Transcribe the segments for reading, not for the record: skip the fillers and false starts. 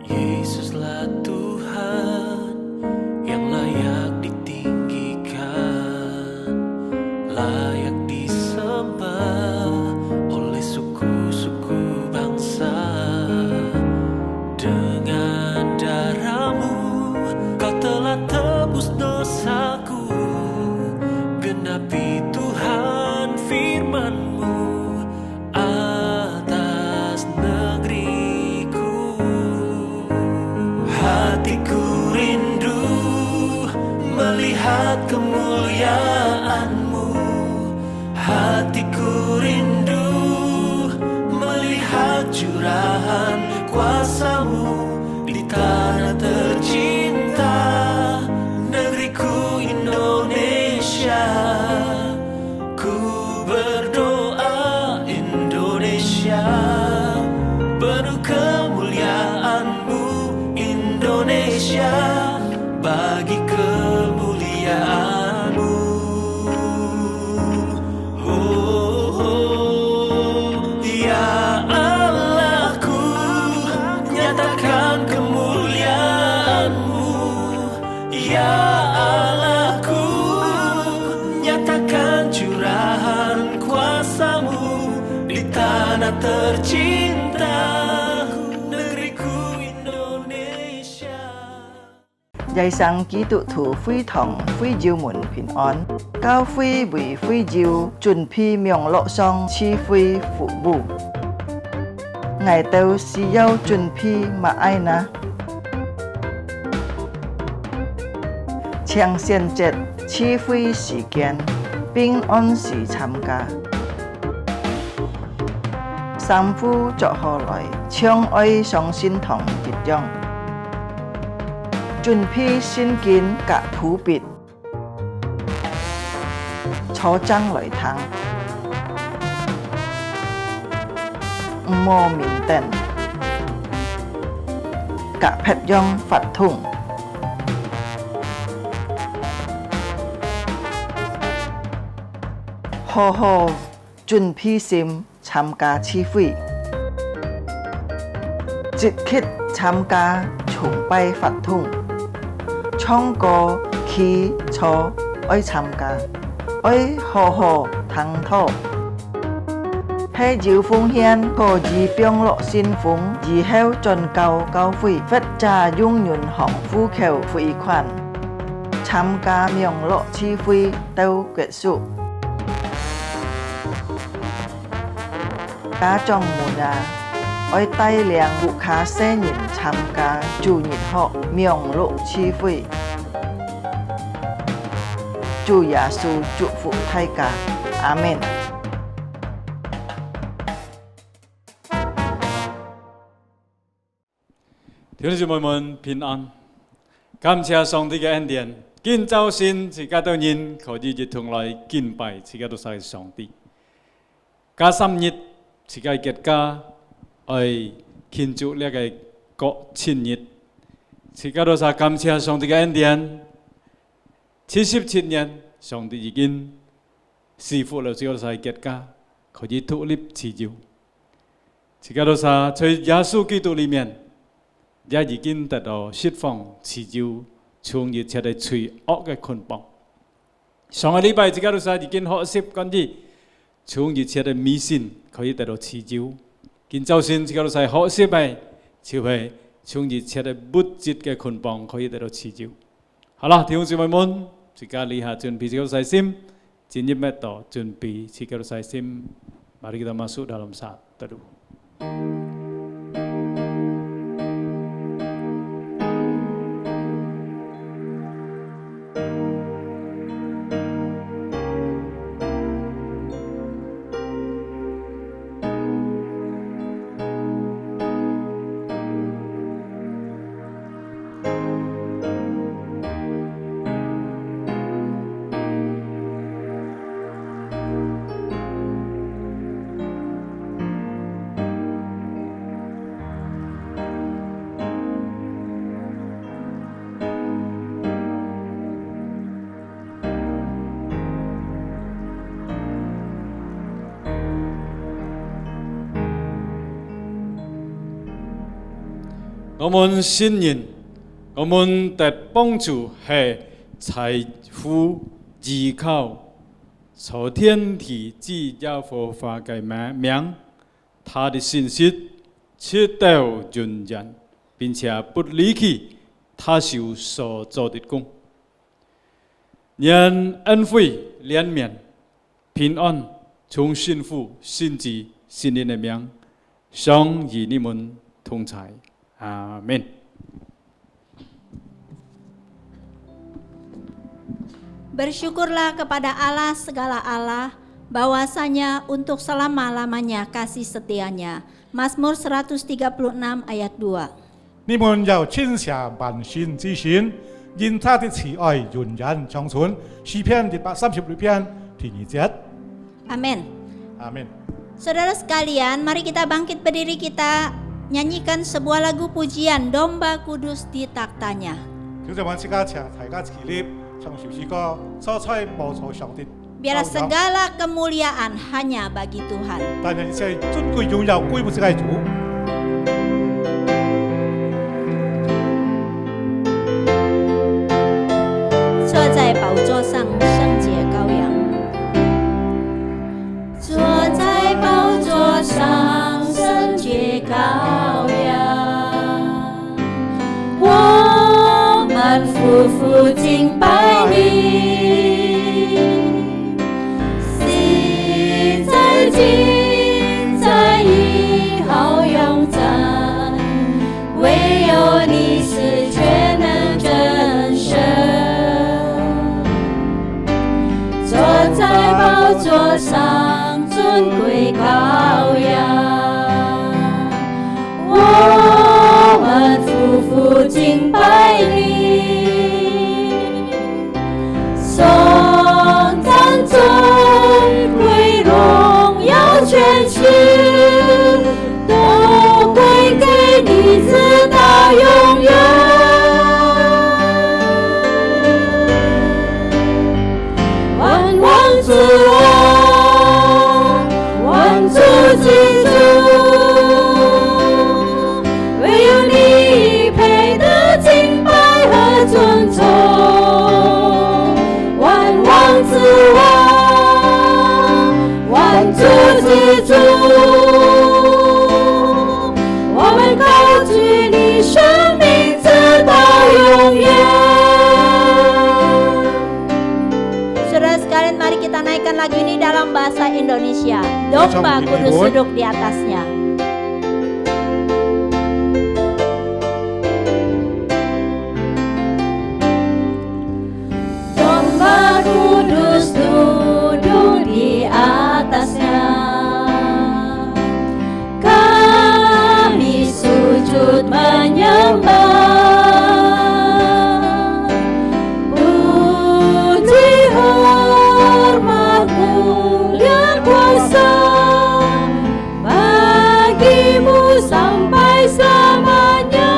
Yesuslah Tuhan yang layak ditinggikan, layak disembah oleh suku-suku bangsa. Dengan darah-Mu Kau telah tebus dosaku, genapi Tuhan firman-Mu atas negeriku. Hatiku rindu melihat kemuliaan-Mu, hatiku rindu melihat curahan kuasa-Mu di tanah tercinta, negeriku Indonesia. Ku berdoa Indonesia, penuh kemuliaan-Mu Indonesia, bagi kemuliaan-Mu. Oh, oh, ya Allahku, nyatakan kemuliaan-Mu. Ya Allahku, nyatakan curahan kuasa-Mu di tanah tercinta, negeriku Indonesia. 日生基督徒會堂會照門平安，教會為會照準備名錄上賜會服務。我都是要準備乜愛呢？請選擇賜會時間，並按時參加。三夫作何來，唱愛上心堂結帳。準備聖經及譜別，初章來聽，唔好面等，及拍樣發通，好好準備心參加聚會，即刻參加崇拜發通。唱歌、祈禱愛參加，愛好好聽禱。喺照奉獻可以並落先鋒，以後進教教會，或者用銀行戶口匯款。參加名錄聚會到結束。家長們啊，愛帶領顧客新人參加主日學名錄聚會。主耶穌祝福大家，阿們。弟兄姊妹們平安，感謝上帝嘅恩典。今早先自家都人可以一同來敬拜，自家都係上帝。加3日自家結家愛慶祝呢個國慶日，自家都係感謝上帝嘅恩典。77年，上帝已經賜福了，自家都係結家可以獨立自由。自家都係在耶穌基督裡面。也已經得到釋放自由，從一切嘅罪惡嘅捆綁。上個禮拜，自家都已經學習關於從一切嘅迷信可以得到自由。今早先，自家都學習嘅就係從一切嘅物質嘅捆綁可以得到自由。好啦，弟兄姊妹們，自家離下準備自己嘅心，進入咩度準備自己嘅心。Mari kita masuk dalam saat teduh. 我們信任，我們的幫助係財富依靠，朝天地之耶和華嘅名，他的信息直到永遠，並且不離棄他手所做的工。願恩惠、憐憫、平安從信父、信子、信靈的名，常與你們同在。Amin. Bersyukurlah kepada Allah segala Allah, bahwasanya untuk selama-lamanya kasih setianya. Mazmur 136 ayat 2. 你們要謙下萬心之心，因他的慈愛永遠長存。詩篇136篇第2節。 Amin. Amin. Saudara sekalian, mari kita bangkit berdiri, kita nyanyikan sebuah lagu pujian Domba Kudus di Taktanya. 叫做我自家唱，大家起立唱首詩歌，所在無錯上帝。 Biarlah segala kemuliaan hanya bagi Tuhan. 但係一切尊貴榮耀歸乎自己主。 坐在寶座上聖潔羔羊，坐在寶座上聖潔羔羊，我們夫婦敬拜你，昔在今在以後永在，唯有你是全能真神。 坐在寶座上尊貴羔羊，我們夫婦敬拜你，頌讚尊貴榮耀權勢，都歸給你直到永遠。 主啊，萬主之主，唯有你配得敬拜和尊崇。萬王之王，萬主之主，我們高舉你生命直到永遠。 Saudara sekalian, mari kita naikkan lagu ini dalam bahasa Indonesia. Domba Kudus duduk di atasnya. Domba Kudus duduk di atasnya. Kami sujud menyembah. Sampai selamanya.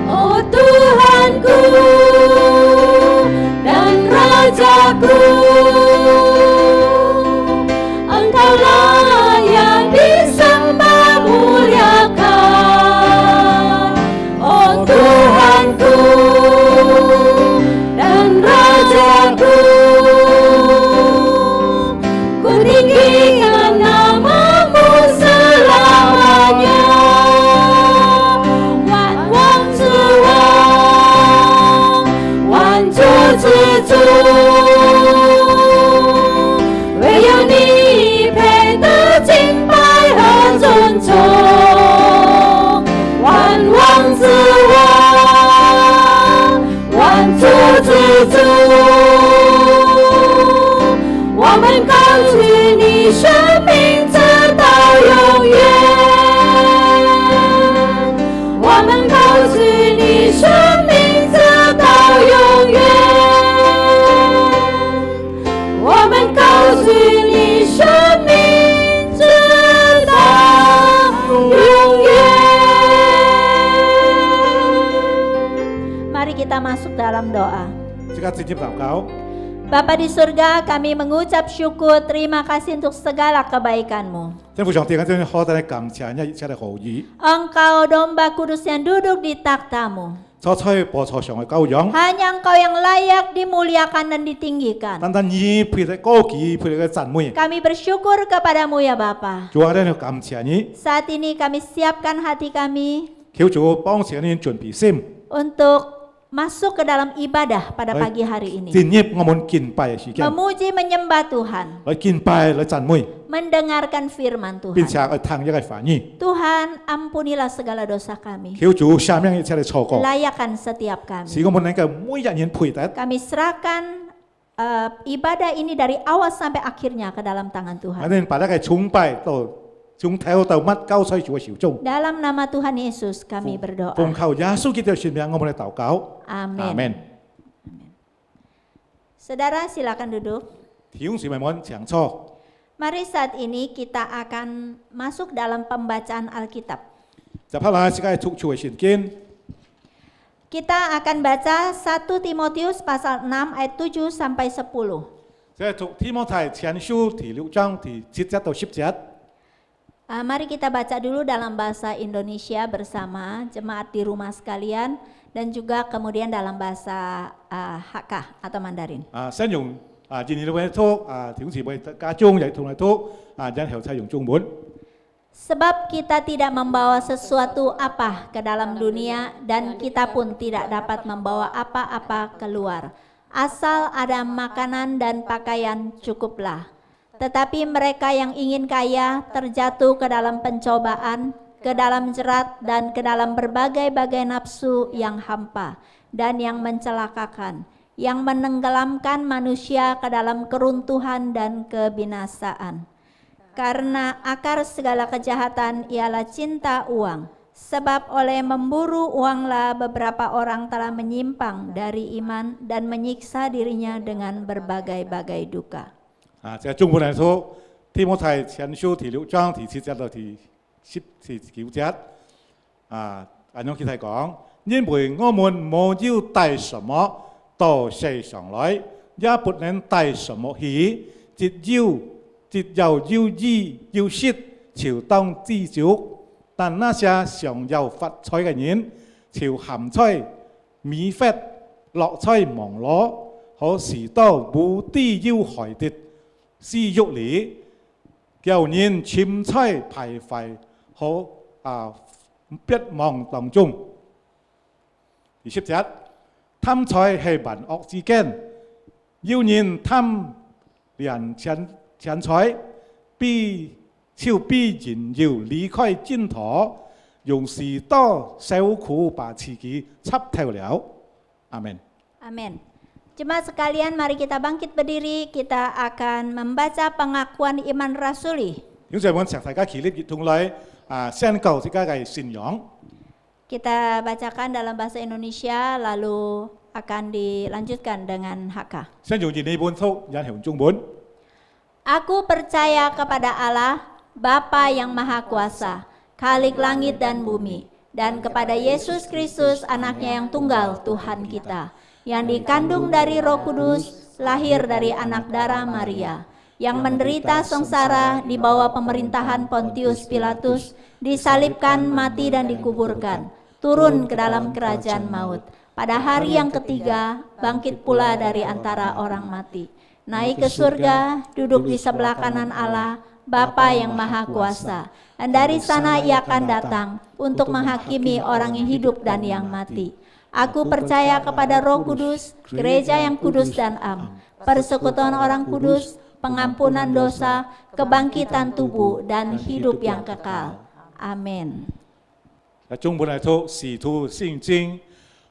Oh Tuhanku dan Rajaku, Engkaulah yang disembah muliakan. Oh Tuhanku dan Rajaku, tinggikan namamu selamanya. Wan Wang Zi Wang, Wan Zhu Zi Zhu, 唯有你配得敬拜和尊崇。万王之王，万主之主，我們高舉你生命直到永遠，我們高舉你生命直到永遠，我們高舉你生命直到永遠。Mari kita masuk dalam doa. Jika sedikit祷告。Bapa di surga, kami mengucap syukur, terima kasih untuk segala kebaikan-Mu. 天父上帝，我真好在感謝你一切嘅好意， Engkau domba kudus yang duduk di takhtamu. 初吹播錯上嘅羔羊， Hanya Engkau yang layak dimuliakan dan ditinggikan. 單單以配嚟高舉，配嚟嘅讚美， Kami bersyukur kepadamu ya Bapa. 主啊，我哋感謝你， Saat ini kami siapkan hati kami 求主幫助你準備心， untuk masuk ke dalam ibadah pada pagi hari ini. 進入我們敬拜嘅時間， Memuji menyembah Tuhan. 來敬拜來讚美， Mendengarkan firman 並 Tuhan. 且去聽一個反應， Tuhan, ampunilah segala dosa kami. 求主赦免一切嘅錯過， Layakan setiap kami. 使我們能夠每一人配得。 Kami serahkan ibadah ini dari awal sampai akhirnya ke dalam tangan 我 Tuhan. 哋把呢個崇拜到從頭到末交喺主嘅手中， Dalam nama Tuhan Yesus kami berdoa. 奉靠耶穌基督嘅聖名，我們嚟禱告。 Amin. 阿門。 Saudara silakan duduk. 弟兄姊妹們請坐。 Mari saat ini kita akan masuk dalam pembacaan Alkitab. 接下來是個讀出嘅聖經， Kita akan baca 1 Timotius pasal 6 ayat 7 sampai 10. 即係讀提摩太前書第6章第7節到10節。 Mari kita baca dulu dalam bahasa Indonesia bersama jemaat di rumah sekalian dan juga kemudian dalam bahasa Hakka atau Mandarin. 先用印尼嘅讀，弟兄姊妹家中亦同嚟讀，然後再用中文。 Sebab kita tidak membawa sesuatu apa ke dalam dunia dan kita pun tidak dapat membawa apa-apa keluar. Asal ada makanan dan pakaian cukuplah. Tetapi mereka yang ingin kaya terjatuh ke dalam pencobaan, ke dalam jerat dan ke dalam berbagai-bagai nafsu yang hampa dan yang mencelakakan, yang menenggelamkan manusia ke dalam keruntuhan dan kebinasaan. Karena akar segala kejahatan ialah cinta uang. Sebab oleh memburu uanglah beberapa orang telah menyimpang dari iman dan menyiksa dirinya dengan berbagai-bagai duka. 即係中文嚟讀，提摩太前書第6章第7節到第19節。按樣佢哋講，因為我們沒有帶什麼到世上來，也不能帶什麼去，只有義要惜，就當知足。但那些想要發財嘅人，就含財米發，落財忙攞，可是都無地要害的。 私欲裏，叫人錢財敗壞和必忘當中。第10節，貪財係萬惡之根，要人貪連錢財，就必然要離開淨土，用許多受苦把自己插透了。阿門。 Amin. Jemaat sekalian, mari kita bangkit berdiri, kita akan membaca pengakuan iman rasuli. 兄弟們，請大家起立，一同來宣告自己嘅信仰。 Kita bacakan dalam bahasa Indonesia, lalu akan dilanjutkan dengan Hakka. 先用印尼本讀，然後中文。 Aku percaya kepada Allah, Bapa yang Maha Kuasa, Khalik langit dan bumi, dan kepada Yesus Kristus, Anaknya yang tunggal, Tuhan kita, yang dikandung dari Roh Kudus, lahir dari anak darah Maria, yang menderita sengsara di bawah pemerintahan Pontius Pilatus, disalibkan, mati dan dikuburkan, turun ke dalam kerajaan maut. Pada hari yang ketiga, bangkit pula dari antara orang mati, naik ke surga, duduk di sebelah kanan Allah, Bapa yang Maha Kuasa, dan dari sana Ia akan datang untuk menghakimi orang yang hidup dan yang mati. Aku percaya kepada Roh Kudus, gereja yang kudus dan am, persekutuan orang kudus, pengampunan dosa, kebangkitan tubuh, dan hidup yang kekal. Amin. 中文來讀《使徒信經》，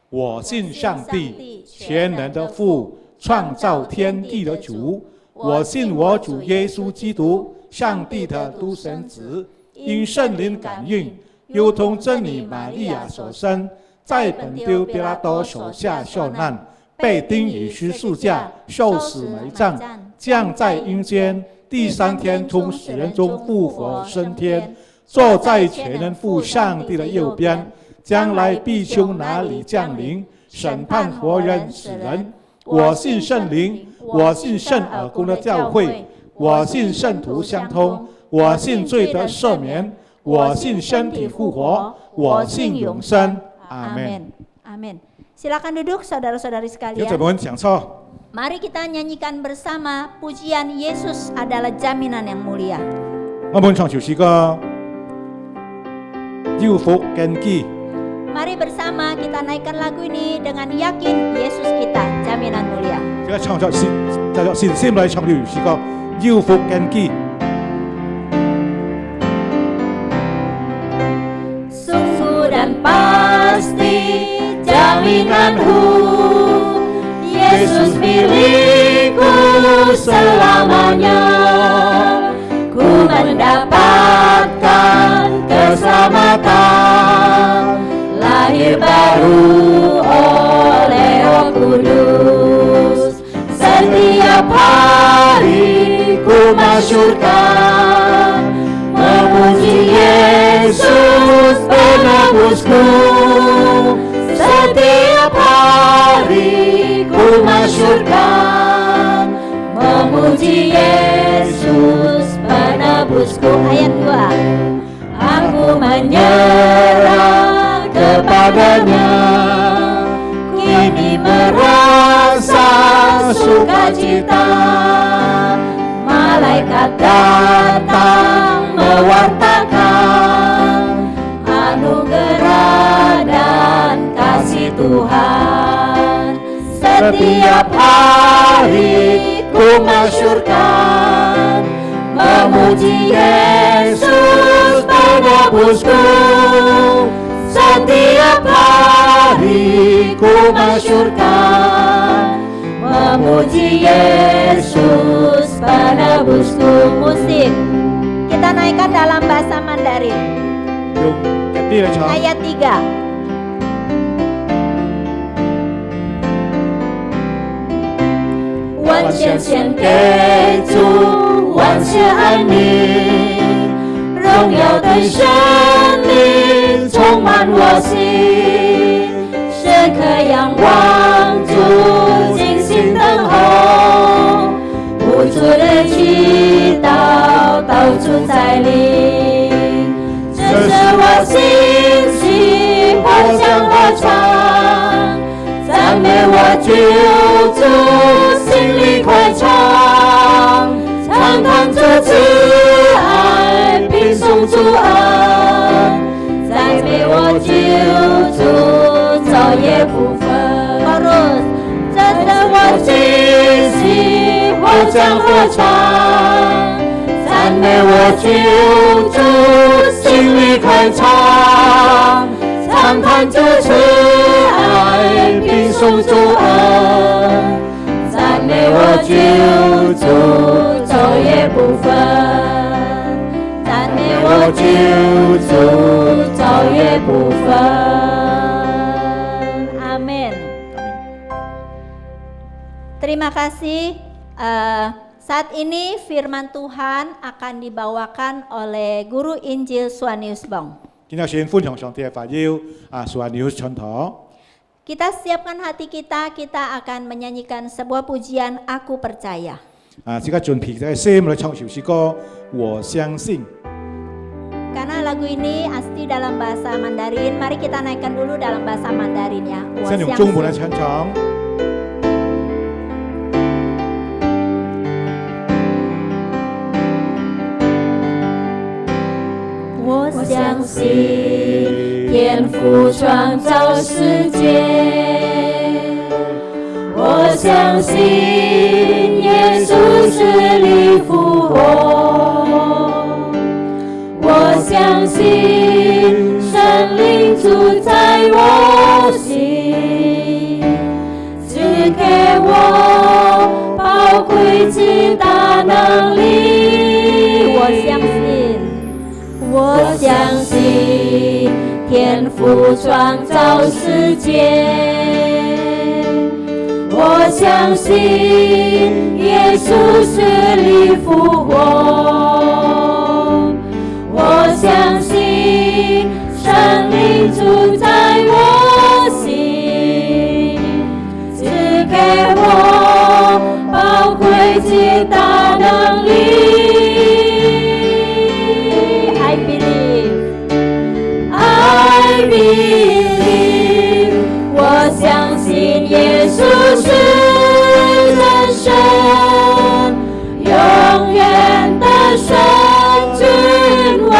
我信上帝，全能的父，創造天地的主。我信我主耶穌基督，上帝的獨生子，因聖靈感孕，又同真理瑪利亞所生。 在本丟彼拉多手下受難，被釘於十字架，受死埋葬，降在陰間，第3天從死人中復活升天，坐在全能父上帝的右邊，將來必從那裡降臨，審判活人死人。我信聖靈，我信圣而公的教会，我信圣徒相通，我信罪得赦免，我信身体复活，我信永生。阿门。 Amin. Silakan duduk saudara-saudari 弟兄 sekalian. 姊妹們請坐。 Mari kita nyanyikan bersama pujian Yesus adalah jaminan yang mulia. 我們唱首詩歌，要福根基。 Mari bersama kita naikkan lagu ini dengan yakin Yesus kita jaminan mulia. 即係唱作善心嚟唱呢首詩歌，要福根基。 Sungguh dan pasti jaminanku, Yesus milikku selamanya. Ku mendapatkan keselamatan, lahir baru oleh Roh Kudus. Setiap hari ku masyurkan, memuji Yesus penebusku. Setiap hari ku masyurkan, memuji Yesus penebusku. Ayat 2. Aku menyerah kepadanya, kini merasa sukacita. Malaikat datang mewartakan anugerah dan kasih Tuhan. Setiap hari ku masyurkan, memuji Yesus penebusku. Setiap hari ku masyurkan, memuji Yesus penebusku. Musik kita naikkan dalam bahasa Mandarin. 用根基嚟唱。 Ayat 3. Wan xian xian给主，万谢安宁，荣耀的生命充满我心，时刻仰望主，静心等候，无助的祈祷到主再临。这是我心喜，我将歌唱，赞美我救主，心里快唱，常谈主慈爱，并颂主恩，赞美我救主，昼夜不分。这是我心喜，我将歌唱，赞美我救主，心里快唱，常谈主慈爱，并颂主恩，赞美我救主，昼夜不分，赞美我救主，昼夜不分。Amin. Terima kasih. Saat ini firman Tuhan akan dibawakan oleh Guru Injil Suanius Bong. 今日先分享上帝嘅法要，Suanius Contoh。 Kita siapkan hati kita, kita akan menyanyikan sebuah pujian Aku Percaya. 即刻準備嘅心嚟唱首詩歌，我相信。 Karena lagu ini asli dalam bahasa Mandarin, mari kita naikkan dulu dalam bahasa Mandarin ya. 先用中文嚟唱唱。 我相信天父创造世界，我相信耶稣死里复活，我相信圣灵住在我心，赐给我宝贵之大能力。我相信。 我相信天父创造世界，我相信耶稣死里复活，我相信圣灵住在我心，赐给我宝是真神，永远的神君王，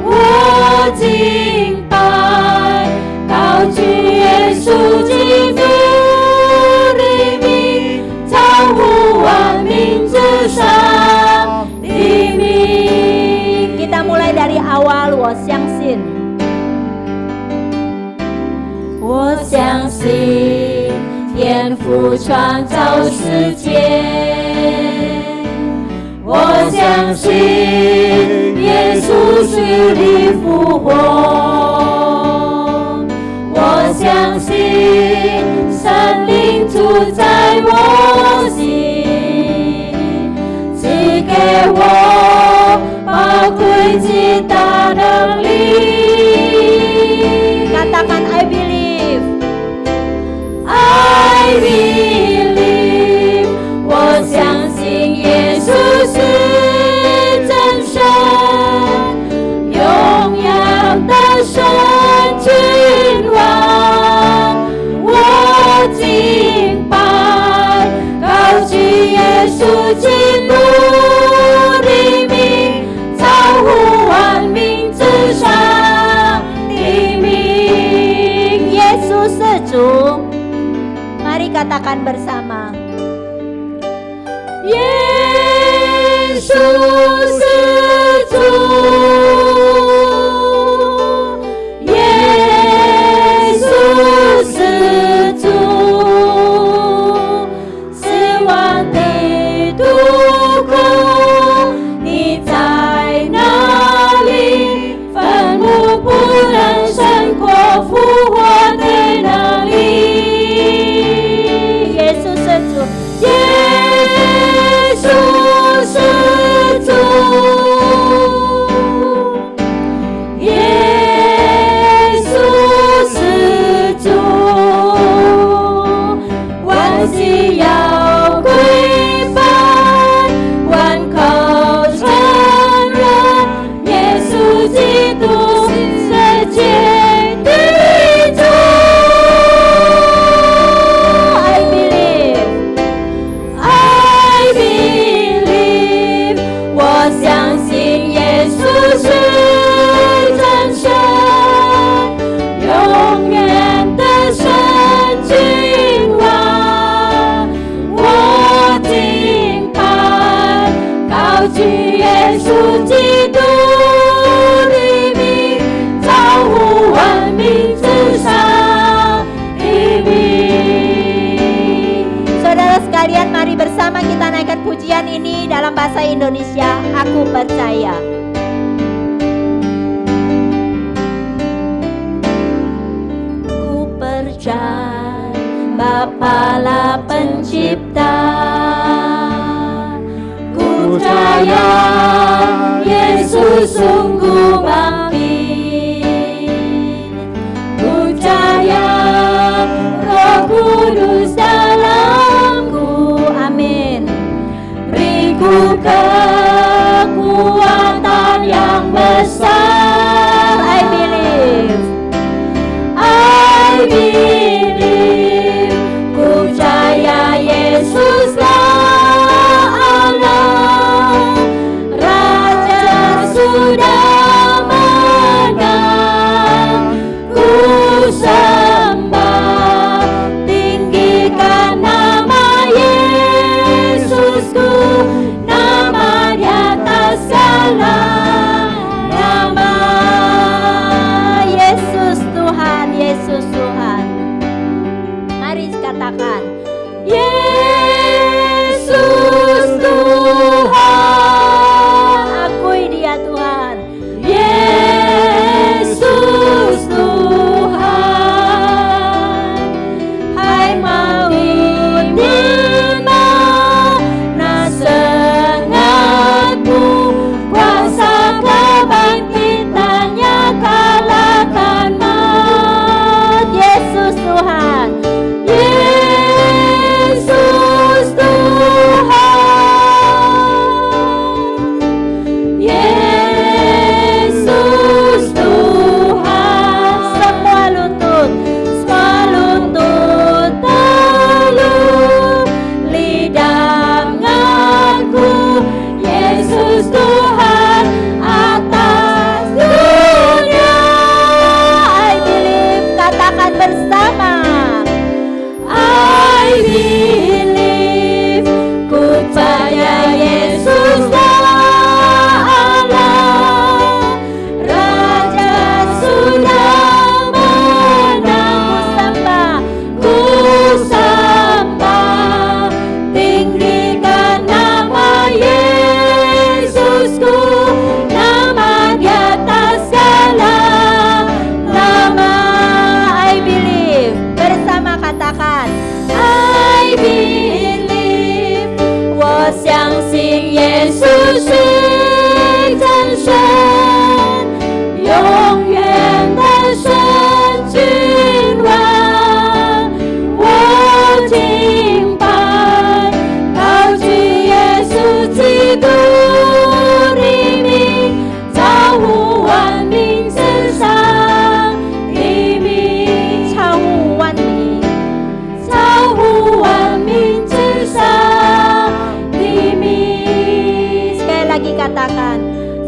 我敬拜，高举耶稣基督的名，超乎万民之上的名。Kita mulai dari awal， 我相信。我相信天父创造世界，我相信耶稣死里复活，我相信神灵住在我心，赐给我宝贵极大能力。Katakan I believe， 我相信耶稣是真神，永远的神君王，我敬拜，高举耶稣基督的名，超乎万民之上的名。耶稣是主。Mari katakan bersama. Yesus setu, Yesus setu, 死亡的渡口，你在哪里？坟墓不能胜过复活的能力。耶稣是主，耶稣是主，耶稣是主，万膝要跪拜，万口承认，耶稣基督世界的主。是真神，永远的神君王，我敬拜，高举耶稣基督的名，超乎万民之上的名。Saudara sekalian, mari bersama kita naikkan pujian ini dalam bahasa Indonesia. Aku percaya. Bapalah pencipta, ku percaya Yesus sungguh bangkit, ku percaya Roh Kudus dalamku, amin. Beriku kekuatan yang besar, I believe, I believe, ku percaya Yesuslah Allah, Raja sudah menang, ku sembah, tinggikan nama Yesusku, nama di atas segala nama. Yesus Tuhan, Yesus Tuhan. Mari katakan, Yesus Tuhan, akui Dia Tuhan.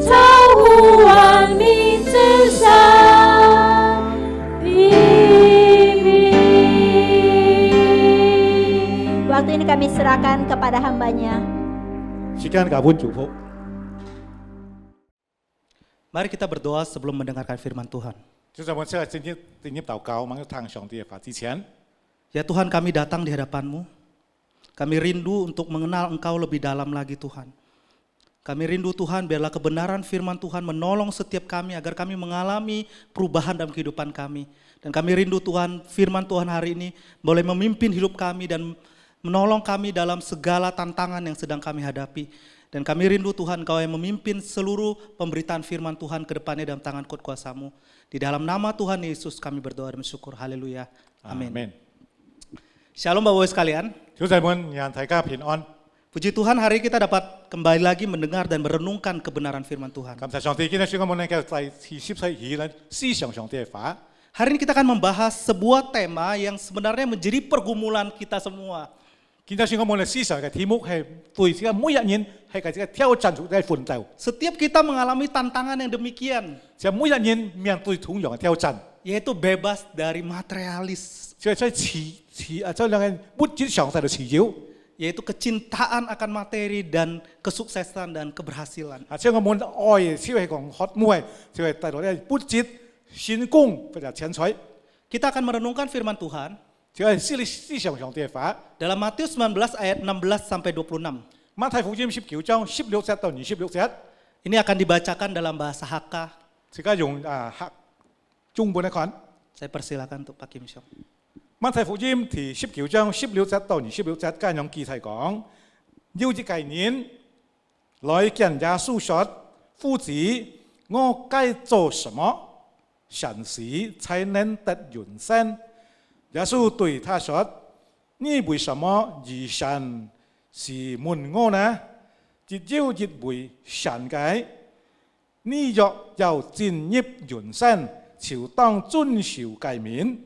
超乎万民之上的名。Waktu ini kami serahkan kepada hambanya. 時間感恩祝福。 Mari kita berdoa sebelum mendengarkan firman Tuhan. 就在我们这个进入祷告，我们要唱上帝的法之前， Ya Tuhan, kami datang di hadapan-Mu. Kami rindu untuk mengenal Engkau lebih dalam lagi Tuhan. Kami rindu Tuhan, biarlah kebenaran firman Tuhan menolong setiap kami agar kami mengalami perubahan dalam kehidupan kami. Dan kami rindu Tuhan, firman Tuhan hari ini boleh memimpin hidup kami dan menolong kami dalam segala tantangan yang sedang kami hadapi. Dan kami rindu Tuhan, Kau yang memimpin seluruh pemberitaan firman Tuhan ke depannya dalam tangan kuasa-Mu. Di dalam nama Tuhan Yesus kami berdoa dan bersyukur. Haleluya. Amin. Amen。 Shalom Bapak-Ibu sekalian. 主在們讓大家平安， Puji Tuhan, hari ini kita dapat kembali lagi mendengar dan merenungkan kebenaran firman Tuhan. 感謝上帝，今日我們能夠在第十世紀呢思想上帝嘅法。 Hari ini kita akan membahas sebuah tema yang sebenarnya menjadi pergumulan kita semua. 今日我們嘅思想嘅題目係對自己每一人係自己挑戰嘅奮鬥， Setiap kita mengalami tantangan yang demikian, 就每一人面對同樣嘅挑戰， yaitu bebas dari materialis, 就係在兩個物質上帝嘅持有。 yaitu kecintaan akan materi dan kesuksesan dan keberhasilan. 即係我們愛，只係講渴慕，就係帶來咧物質、成功或者錢財， Kita akan merenungkan firman Tuhan 就係思想上帝嘅法。 dalam Matius 19 ayat 16 sampai 26. 馬太福音19章16節到26節， Ini akan dibacakan dalam bahasa Hakka. 而家用客中文嚟看。 Saya persilakan untuk Pak Kim Syok. 馬太福音第19章16節到26節，加用記題講，有一個人來見耶穌說：夫子，我該做什麼善事才能得永生？耶穌對他說：你為什麼以善事問我呢？只有一位善計，你若要進入永生，就當遵守誡命。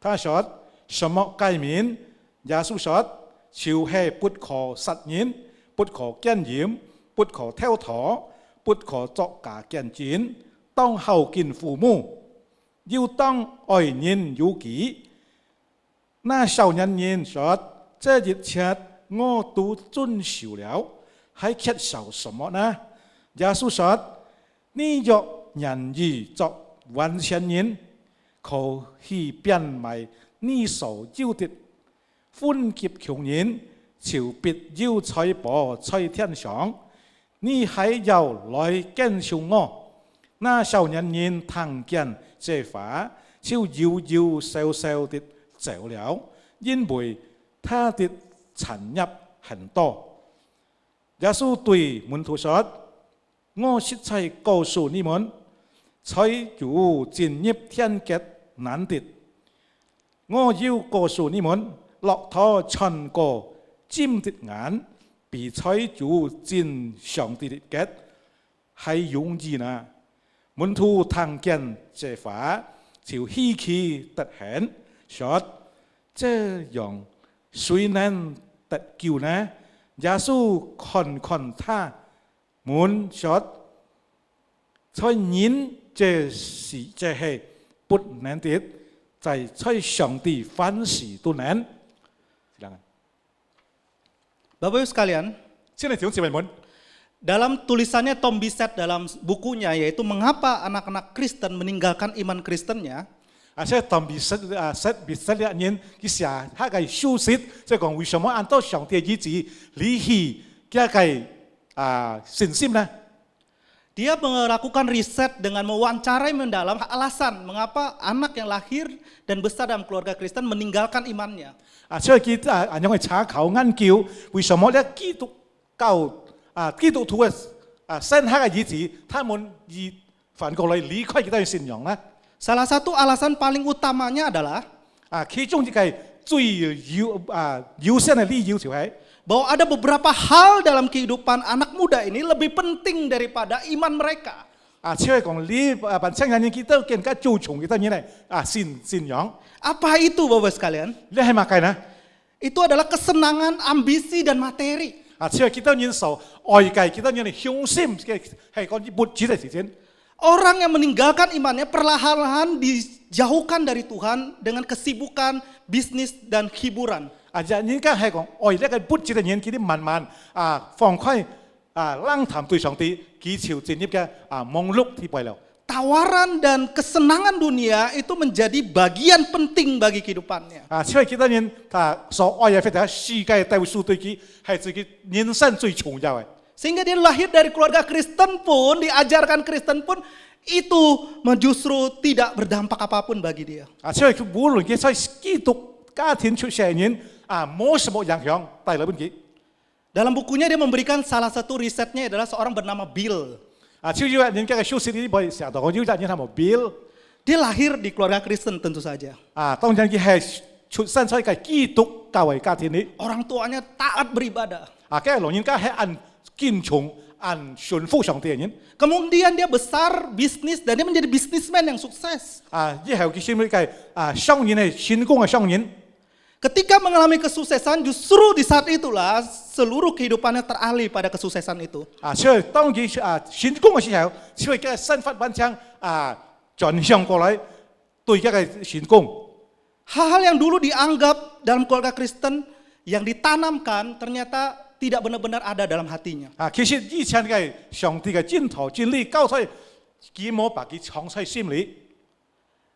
他說：什麼誡命？耶穌說：就是不可殺人，不可奸淫，不可偷盜，不可作假見證，當孝敬父母，要當愛人如己。那少年人說：這一切我都遵守了，還缺少什麼呢？耶穌說：你若願意作完全人，可以變賣你所有的，分給窮人，就必有財寶在天上。你還要來跟從我。那少年人聽見這話，就憂憂愁愁地走了，因為他的產業很多。耶穌對門徒說：我實在告訴你們，財主進入天國難的。我要告訴你們，駱駝穿過尖的眼，比財主進上帝的國還容易呢。門徒聽見這話，就稀奇得很，說：這樣誰能得救呢？耶穌看看他們說：在人這是不能的，在上帝凡事都能。Bapak-Ibu sekalian, 現在弟兄姊妹們， dalam tulisannya Tom Bissett dalam bukunya yaitu Mengapa Anak-anak Kristen Meninggalkan Iman Kristennya, 即係特別一年佢寫他嘅書説，即係講為什麼按照上帝嘅意志離棄佢嘅信心呢？ dia melakukan riset dengan mewawancarai mendalam alasan mengapa anak yang lahir dan besar dalam keluarga Kristen meninggalkan imannya. 所以佢用去查考研究，為什麼咧基督徒嘅深刻嘅意志，他們反過來離開佢哋嘅信仰呢？ Salah satu alasan paling utamanya adalah 其中一個最優先嘅理由就係 bahwa ada beberapa hal dalam kehidupan anak muda ini lebih penting daripada iman mereka. 即係講你本青年人佢都更加注重佢哋嘅信仰。 Apa itu Bapak sekalian? 你係乜嘢呢？ Itu adalah kesenangan, ambisi dan materi. 啊，只要幾多人受外界幾多人嘅向心嘅係講不止嘅時間。 Orang yang meninggalkan imannya perlahan-lahan dijauhkan dari Tuhan dengan kesibukan, bisnis, dan hiburan. 啊，就應該係講外呢個不止嘅人，佢哋慢慢放開冷淡對上帝，佢朝進入嘅忙碌啲背了。 Tawaran dan kesenangan dunia itu menjadi bagian penting bagi kehidupannya. 啊，因為幾多人所愛嘅非常世界大數對佢係自己人生最重要嘅。 Sehingga dia lahir dari keluarga Kristen pun, diajarkan Kristen pun, itu justru tidak berdampak apapun bagi dia. 啊，因為佢無論佢在基督家庭出世嘅人冇什麼影響帶來問題。 Dalam bukunya dia memberikan salah satu risetnya adalah seorang bernama Bill. 啊，就因為人家嘅消息呢，唔係成日同我要人係冇 Bill。 Dia lahir di keluarga Kristen tentu saja. 啊，當然佢係出生在個基督教會家庭裏。 Orang tuanya taat beribadah. 啊，嘅老人家係按敬重、按順服上帝嘅人。 Kemudian dia besar bisnis dan dia menjadi bisnismen yang sukses. 啊，以後佢先會嘅商人係成功嘅商人。 Ketika mengalami kesuksesan, justru di saat itulah seluruh kehidupannya teralih pada kesuksesan itu. 啊，所以當佢成功嘅時候，所以嘅身法班將轉向過來對一個成功。 Hal-hal yang dulu dianggap dalam keluarga Kristen yang ditanamkan ternyata tidak benar-benar ada dalam hatinya. 啊，其實以前嘅上帝嘅鏡頭真理教出，佢冇把佢藏在心裏。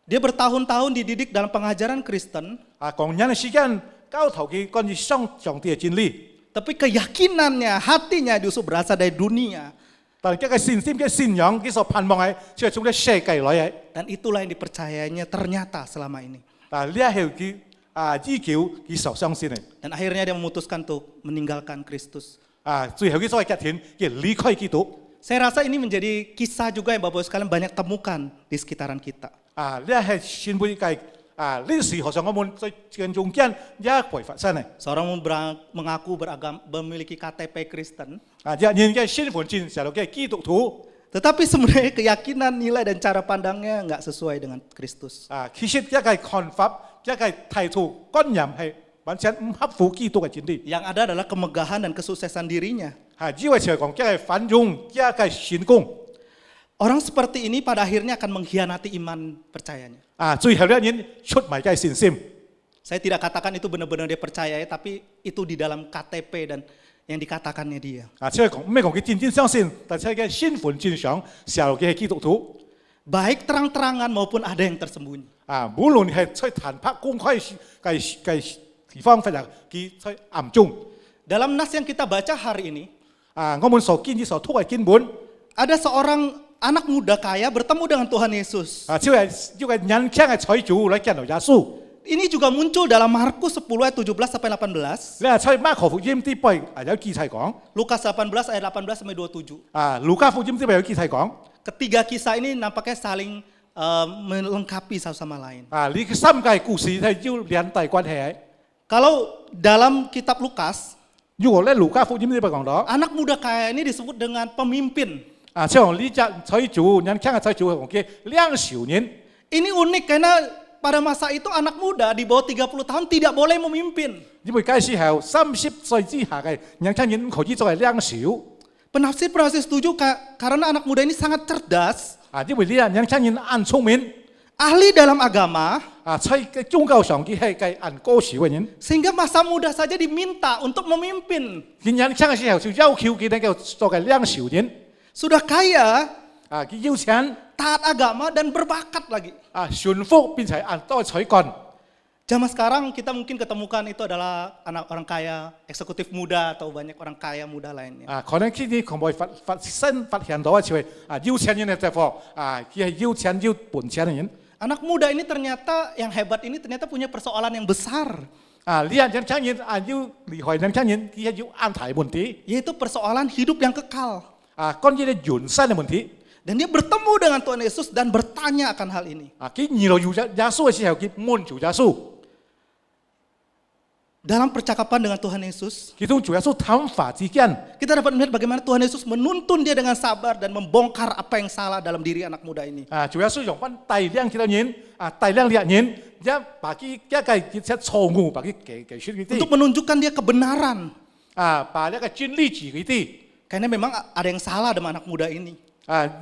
Dia bertahun-tahun dididik dalam pengajaran Kristen, 啊，講人嘅時間教頭佢關於上帝嘅真理。 tapi keyakinannya, hatinya justru berasal dari dunia. 但係一個信心嘅信仰，佢所盼望係就係從啲世界來嘅。 Dan itulah yang dipercayainya ternyata selama ini. 啊，呢一係佢依舊佢所相信嘅。 Dan akhirnya dia memutuskan untuk meninggalkan Kristus. 啊，最後佢所謂家庭，佢離開基督。 Saya rasa ini menjadi kisah juga yang Bapak-Ibu sekalian banyak temukan di sekitaran kita. 啊，呢係先會嘅歷史學上我們在中間一會發生嘅。 Seorang mengaku memiliki KTP Kristen, 啊，人嘅身份證成咗嘅基督徒。 tetapi sebenarnya keyakinan, nilai, dan cara pandangnya nggak sesuai dengan Kristus. 啊，其實一個看法，一個態度、觀念係完全唔合乎基督嘅真理。 Yang ada adalah kemegahan dan kesuksesan dirinya. 啊，以為就係講一個繁榮，一個成功。 Orang seperti ini pada akhirnya akan mengkhianati iman percayanya. 啊，最後呢人出賣嘅信心。 Saya tidak katakan itu benar-benar dia percaya, tapi itu di dalam KTP dan yang dikatakannya dia. 啊，即係講咩講佢真正相信，但係佢身份真相時候嘅係基督徒。 Baik terang-terangan maupun ada yang tersembunyi. 啊，無論係在談拍公開嘅地方，或者佢在暗中。 Dalam nas yang kita baca hari ini, 啊，我們所見所讀嘅經文。 ada seorang anak muda kaya bertemu dengan Tuhan Yesus. 啊，即係因為人聽嘅財主嚟見到耶穌。 Ini juga muncul dalam Markus 10 ayat 17 sampai 18, 你係在馬可福音啲背有記載講。 Lukas 18 ayat 18 sampai 27. 啊，路加福音啲背有記載講。 Ketiga kisah ini nampaknya saling melengkapi satu sama lain. 啊，呢三個故事係要連帶關係。 Kalau dalam kitab Lukas, 如果咧路加福音呢邊講到， anak muda kaya ini disebut dengan pemimpin. 啊，即係呢隻財主，人聽嘅財主係講嘅兩少年。 Ini unik karena pada masa itu anak muda di bawah 30 tahun tidak boleh memimpin. 因為嗰時候30歲之下嘅人聽人可以作為兩少。 Penafsir setuju karena anak muda ini sangat cerdas, 啊，因為呢人聽人按聰明。 ahli dalam agama, 啊，在宗教上佢係計按高少嘅人。 sehingga masa muda saja diminta untuk memimpin. 人聽嘅時候就要求佢哋做嘅兩少年。 Sudah kaya, 啊，佢要錢。 taat agama dan berbakat lagi. 啊，順服變成按多才幹。 Zaman sekarang kita mungkin ketemukan itu adalah anak orang kaya, eksekutif muda atau banyak orang kaya muda lainnya. 啊，可能佢哋可唔可以發現到就係要錢人嘅地方，佢係要錢要本錢嘅人。 Anak muda ini ternyata yang hebat ini ternyata punya persoalan yang besar, 啊，呢人聽人要厲害人聽人，佢係要安排問題。 yaitu persoalan hidup yang kekal. 啊，關於咧人生嘅問題。 Dan dia bertemu dengan Tuhan Yesus dan bertanya akan hal ini. 啊，佢遇到耶穌嘅時候，佢問住耶穌。 Dalam percakapan dengan Tuhan Yesus, 佢同主耶穌談話之間， kita dapat melihat bagaimana Tuhan Yesus menuntun dia dengan sabar dan membongkar apa yang salah dalam diri anak muda ini. 啊，主耶穌用翻大量幾多人，大量啲人，把佢一計錯誤，把佢記出佢啲。 Untuk menunjukkan dia kebenaran. 把那个真理指给地 Kayaknya memang ada yang salah dengan anak muda ini.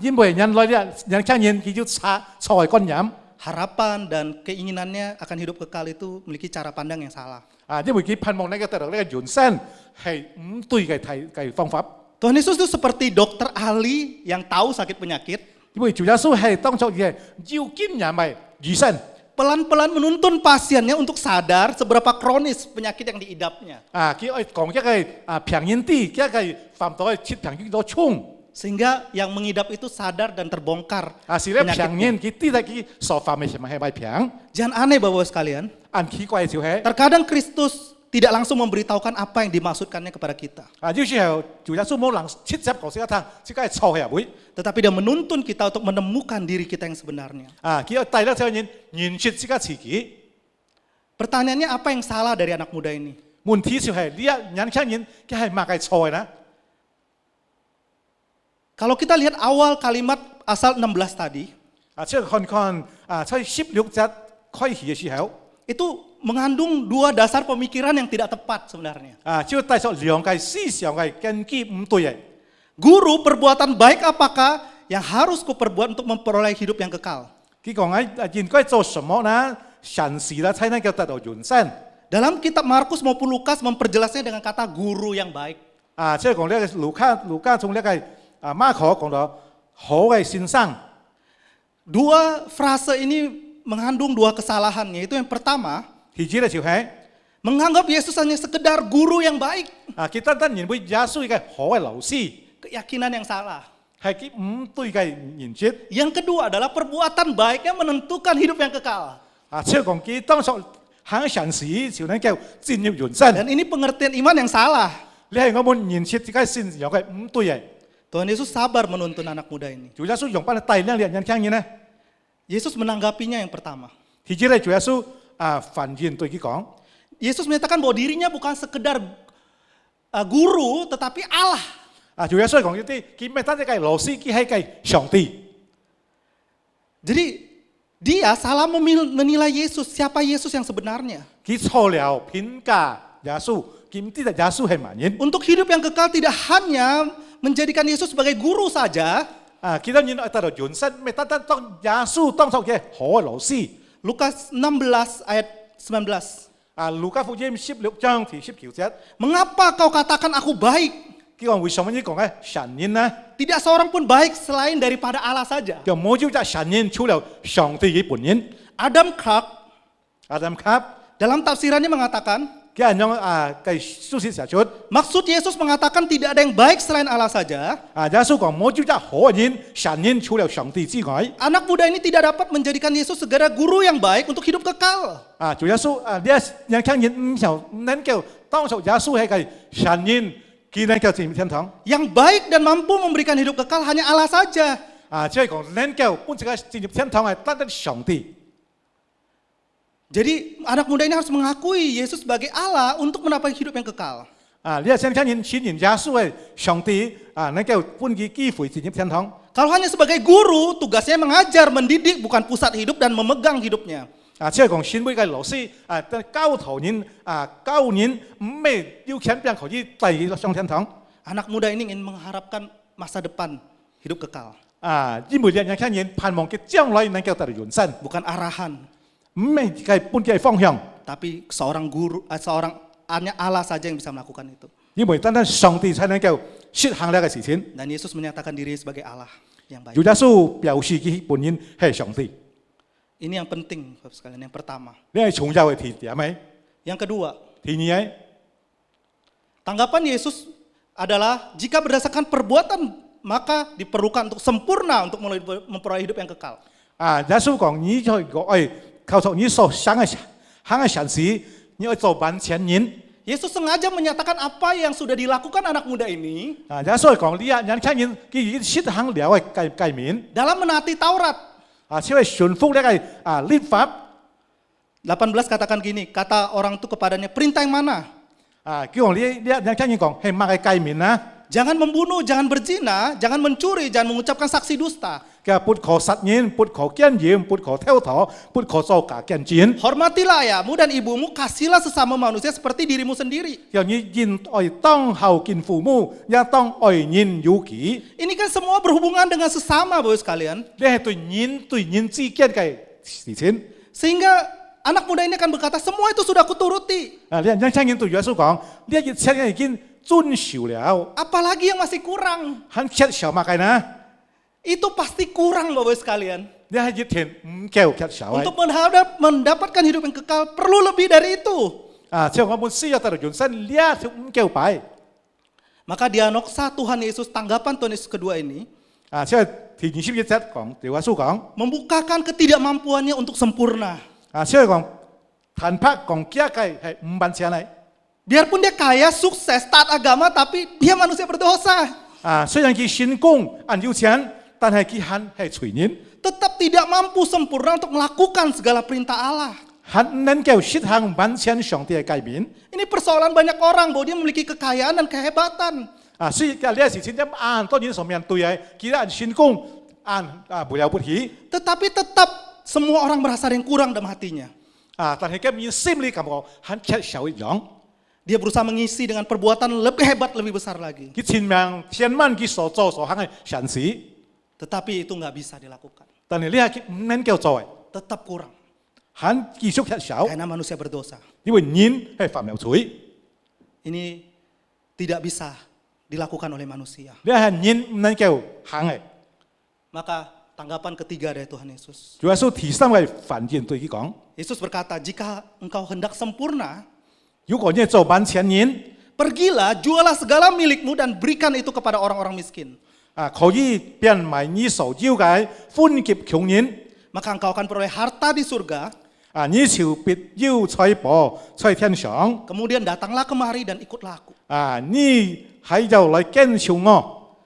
因為人類咧，人聽見佢要菜乾飲 Harapan dan keinginannya akan hidup kekal itu memiliki cara pandang yang salah. 因為佢盼望呢個得到呢個人生係唔對嘅方法， Tuhan Yesus itu seperti dokter ahli yang tahu sakit penyakit, 因為主耶穌係當作嘅要經驗嘅醫生 pelan-pelan menuntun pasiennya untuk sadar seberapa kronis penyakit yang diidapnya. 佢愛講一個平安啲，一個phạm tội切平安多衝 Sehingga yang mengidap itu sadar dan terbongkar 是咧平 penyakitnya. 安，佢啲係佢所犯嘅係咪係咪平？ Jangan aneh Bapak sekalian, 奇怪就係 terkadang Kristus tidak langsung memberitahukan apa yang dimaksudkannya kepada kita. 有時候主耶穌冇能切接講先一趟，即係錯嘅會 Tetapi dia menuntun kita untuk menemukan diri kita yang sebenarnya. 佢要帶得咗人認識自己自己。 Pertanyaannya apa yang salah dari anak muda ini? 問題就係呢一人聽人佢係乜嘅錯呢？ Kalau kita lihat awal kalimat asal 16 tadi, 即係看在16節開始嘅時候， itu mengandung dua dasar pemikiran yang tidak tepat sebenarnya. 只要帶咗兩個思想嘅根基唔對嘅。 Guru, perbuatan baik apakah yang harus kuperbuat untuk memperoleh hidup yang kekal? 佢講應該做什麼呢？善事啦，才能夠得到人生。 Dalam kitab Markus maupun Lukas memperjelasnya dengan kata guru yang baik. 即係講呢個盧卡從呢個馬可講到好嘅先生。 Dua frase ini mengandung dua kesalahan, yaitu yang pertama, 其次咧就係 menganggap Yesus hanya sekedar guru yang baik, 佢單單認為耶穌係好嘅老師， keyakinan yang salah. 係佢唔對嘅認知。 Yang kedua adalah perbuatan baiknya menentukan hidup yang kekal. 即係講佢當作行善事就能夠進入人生。 Dan ini pengertian iman yang salah. 你係我們認識自己信仰嘅唔對嘅。 Tuhan Yesus sabar menuntun anak muda ini. 主耶穌用翻帶領人聽見呢？ Yesus menanggapinya yang pertama. 其次咧，主耶穌反應對佢講。 Yesus menyatakan bahwa dirinya bukan sekedar guru, tetapi Allah. 主耶穌講呢啲，佢唔係單止係老師，佢係係上帝。 Jadi dia salah menilai Yesus, siapa Yesus yang sebenarnya. 佢錯了評價耶穌，佢唔知道耶穌係乜人。 Untuk hidup yang kekal tidak hanya menjadikan Yesus sebagai guru saja. 佢當然得到人生，唔係單單當耶穌當作嘅好嘅老師。 Lukas 16 ayat 19. 路加福音16章第19節， Mengapa kau katakan aku baik? 佢話為什麼呢講咧神人呢？ Tidak seorang pun baik selain daripada Allah saja. 就冇招隻神人除了上帝嘅本人。 Adam Clark 阿當卡， dalam tafsirannya mengatakan, 佢係用嘅書寫寫出， maksud Yesus mengatakan tidak ada yang baik selain Allah saja. 耶穌講冇招隻好人神人除了上帝之外。 Anak muda ini tidak dapat menjadikan Yesus segera guru yang baik untuk hidup kekal. 主耶穌呢一聽見唔能夠當作耶穌係嘅神人，佢能夠進入天堂。 Yang baik dan mampu memberikan hidup kekal hanya Allah saja. 即係講能夠本自己進入天堂係單單上帝。 Jadi anak muda ini harus mengakui Yesus sebagai Allah untuk mendapat hidup yang kekal. 你係先聽見前人耶穌係上帝能夠本佢機會進入天堂。 Kalau hanya sebagai guru, tugasnya mengajar, mendidik, bukan pusat hidup dan memegang hidupnya. 即係講先會嘅老師教徒人教人唔係要強病可以帶上天堂。 Anak muda ini ingin mengharapkan masa depan hidup kekal, 因為人聽見盼望佢將來能夠得到人生， bukan arahan, 唔係係本嘅方向。 tapi seorang guru, seorang hanya Allah saja yang bisa melakukan itu. 因為單單上帝才能夠實行呢個事情。 Dan Yesus menyatakan diri sebagai Allah yang baik. 主耶穌表示佢本人係上帝， Ini yang penting, Bapak sekalian. Yang pertama. 呢係重要嘅題點咪？ Yang kedua, 第二， tanggapan Yesus adalah jika berdasarkan perbuatan maka diperlukan untuk sempurna untuk memperoleh hidup yang kekal. 耶穌講：你在愛靠著你所行嘅善事，你要做完全人。 Yesus sengaja menyatakan apa yang sudah dilakukan anak muda ini 耶穌講：你人聽見佢已實行了嘅誡命， dalam menaati Taurat. 超係順服呢個律法。 18 katakan gini, kata orang itu kepadanya, perintah yang mana? 叫我你人聽見講係乜嘅誡命啊？ Jangan membunuh, jangan berzina, jangan mencuri, jangan mengucapkan saksi dusta. 嘅不可殺人，不可奸淫，不可偷盜，不可作假見證。 Hormatilah ayahmu dan ibumu, kasihlah sesama manusia seperti dirimu sendiri. 又以現愛當孝敬父母，也當愛人如己。 Ini kan semua berhubungan dengan sesama, Bapak sekalian. 呢係對人之間嘅事情。 Sehingga anak muda ini akan berkata, semua itu sudah aku turuti. 啊，你人聽見對耶穌講，呢一切已經遵守了， Apalagi yang masih kurang? 很缺少乜嘅呢？ Itu pasti kurang, Bapak sekalian. 呢係一天唔夠缺少嘅。 Untuk mendapatkan hidup yang kekal, perlu lebih dari itu. 啊，即係我們需要得到永生，呢條唔夠擺。 Maka dianoksa Tuhan Yesus, tanggapan Tuhan Yesus kedua ini, 啊，即係第21節講，對耶穌講， membukakan ketidakmampuannya untuk sempurna. 啊，即係講坦白講，假嘅係唔完全嘅。 Biarpun dia kaya, sukses, taat agama, tapi dia manusia berdosa. 啊，雖然佢成功，很有錢，但係佢很係罪人， Tetap tidak mampu sempurna untuk melakukan segala perintah Allah. 很唔能夠實行完全上帝嘅改變。 Ini persoalan banyak orang bahwa dia memiliki kekayaan dan kehebatan. 啊，所以呢個事情一按當然上面對嘅，佢按成功，按不了不起。 Tetapi tetap semua orang merasa ada yang kurang dalam hatinya. 啊，但係佢面心裏感覺很缺少一樣。 Dia berusaha mengisi dengan perbuatan lebih hebat, lebih besar lagi. 佢前面千萬佢所做所行嘅善事， Tetapi itu nggak bisa dilakukan. 但係呢係佢唔能夠做嘅， Tetap kurang. 很繼續缺少， Karena manusia berdosa. 因為人係犯了罪， Ini tidak bisa dilakukan oleh manusia. 呢係人唔能夠行嘅。 Maka tanggapan ketiga dari Tuhan Yesus. 主耶穌第三位犯人對佢講： Yesus berkata, jika engkau hendak sempurna, 如果你做完全人， pergilah, jualah segala milikmu dan berikan itu kepada orang-orang miskin. 啊，可以變賣你所有嘅，分給窮人。 Maka engkau akan peroleh harta di surga. 啊，你就必要財寶在天上。 Kemudian datanglah kemari dan ikutlah aku. 啊，你係就嚟跟從我。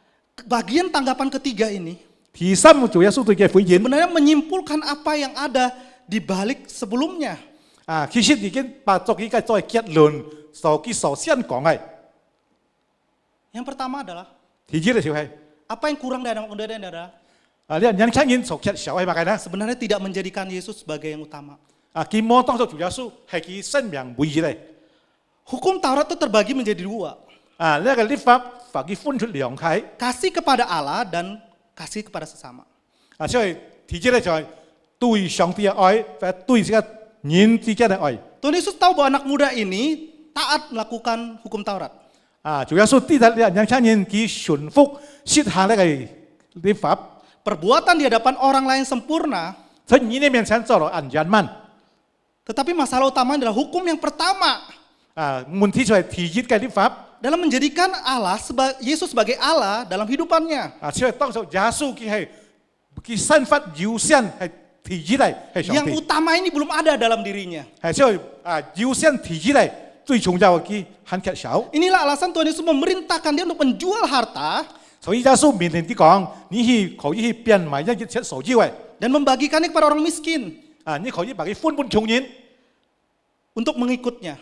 Bagian tanggapan ketiga ini 第三主耶穌對嘅回應， sebenarnya menyimpulkan apa yang ada di balik sebelumnya. 啊，其實已經把作一個作為結論，所佢首先講嘅。 Yang pertama adalah 第二個就係， apa yang kurang dari anak muda ini adalah 啊，人人聽見所缺少係乜嘅呢？ sebenarnya tidak menjadikan Yesus sebagai yang utama. 啊，佢冇當作主耶穌係佢生命唯一嘅。 Hukum Taurat itu terbagi menjadi dua. 啊，呢個律法把佢分出兩塊。 Kasih kepada Allah dan kasih kepada sesama. 啊，所以第二個就係對上帝嘅愛，或對這個人之間嘅愛。 Tuhan Yesus tahu bahwa anak muda ini taat melakukan hukum Taurat. 啊，主耶穌知道人人聽見佢順服實行呢個律法， Perbuatan di hadapan orang lain sempurna, 在你的面前做了按人民。 tetapi masalah utama adalah hukum yang pertama 啊，問題就係第一個律法。 dalam menjadikan Yesus sebagai Allah dalam hidupannya. 啊，即係當時耶穌佢身份優先係第一嚟係上 Yang 帝， utama ini belum ada dalam dirinya. 係即係啊優先第一嚟最重要嘅佢很缺少， Inilah alasan Tuhan Yesus memerintahkan dia untuk menjual harta 所以耶穌面臨啲講，你去可以去變賣一切所有嘅， dan membagikannya kepada orang miskin 啊，你可以把佢分俾窮人， untuk mengikutnya.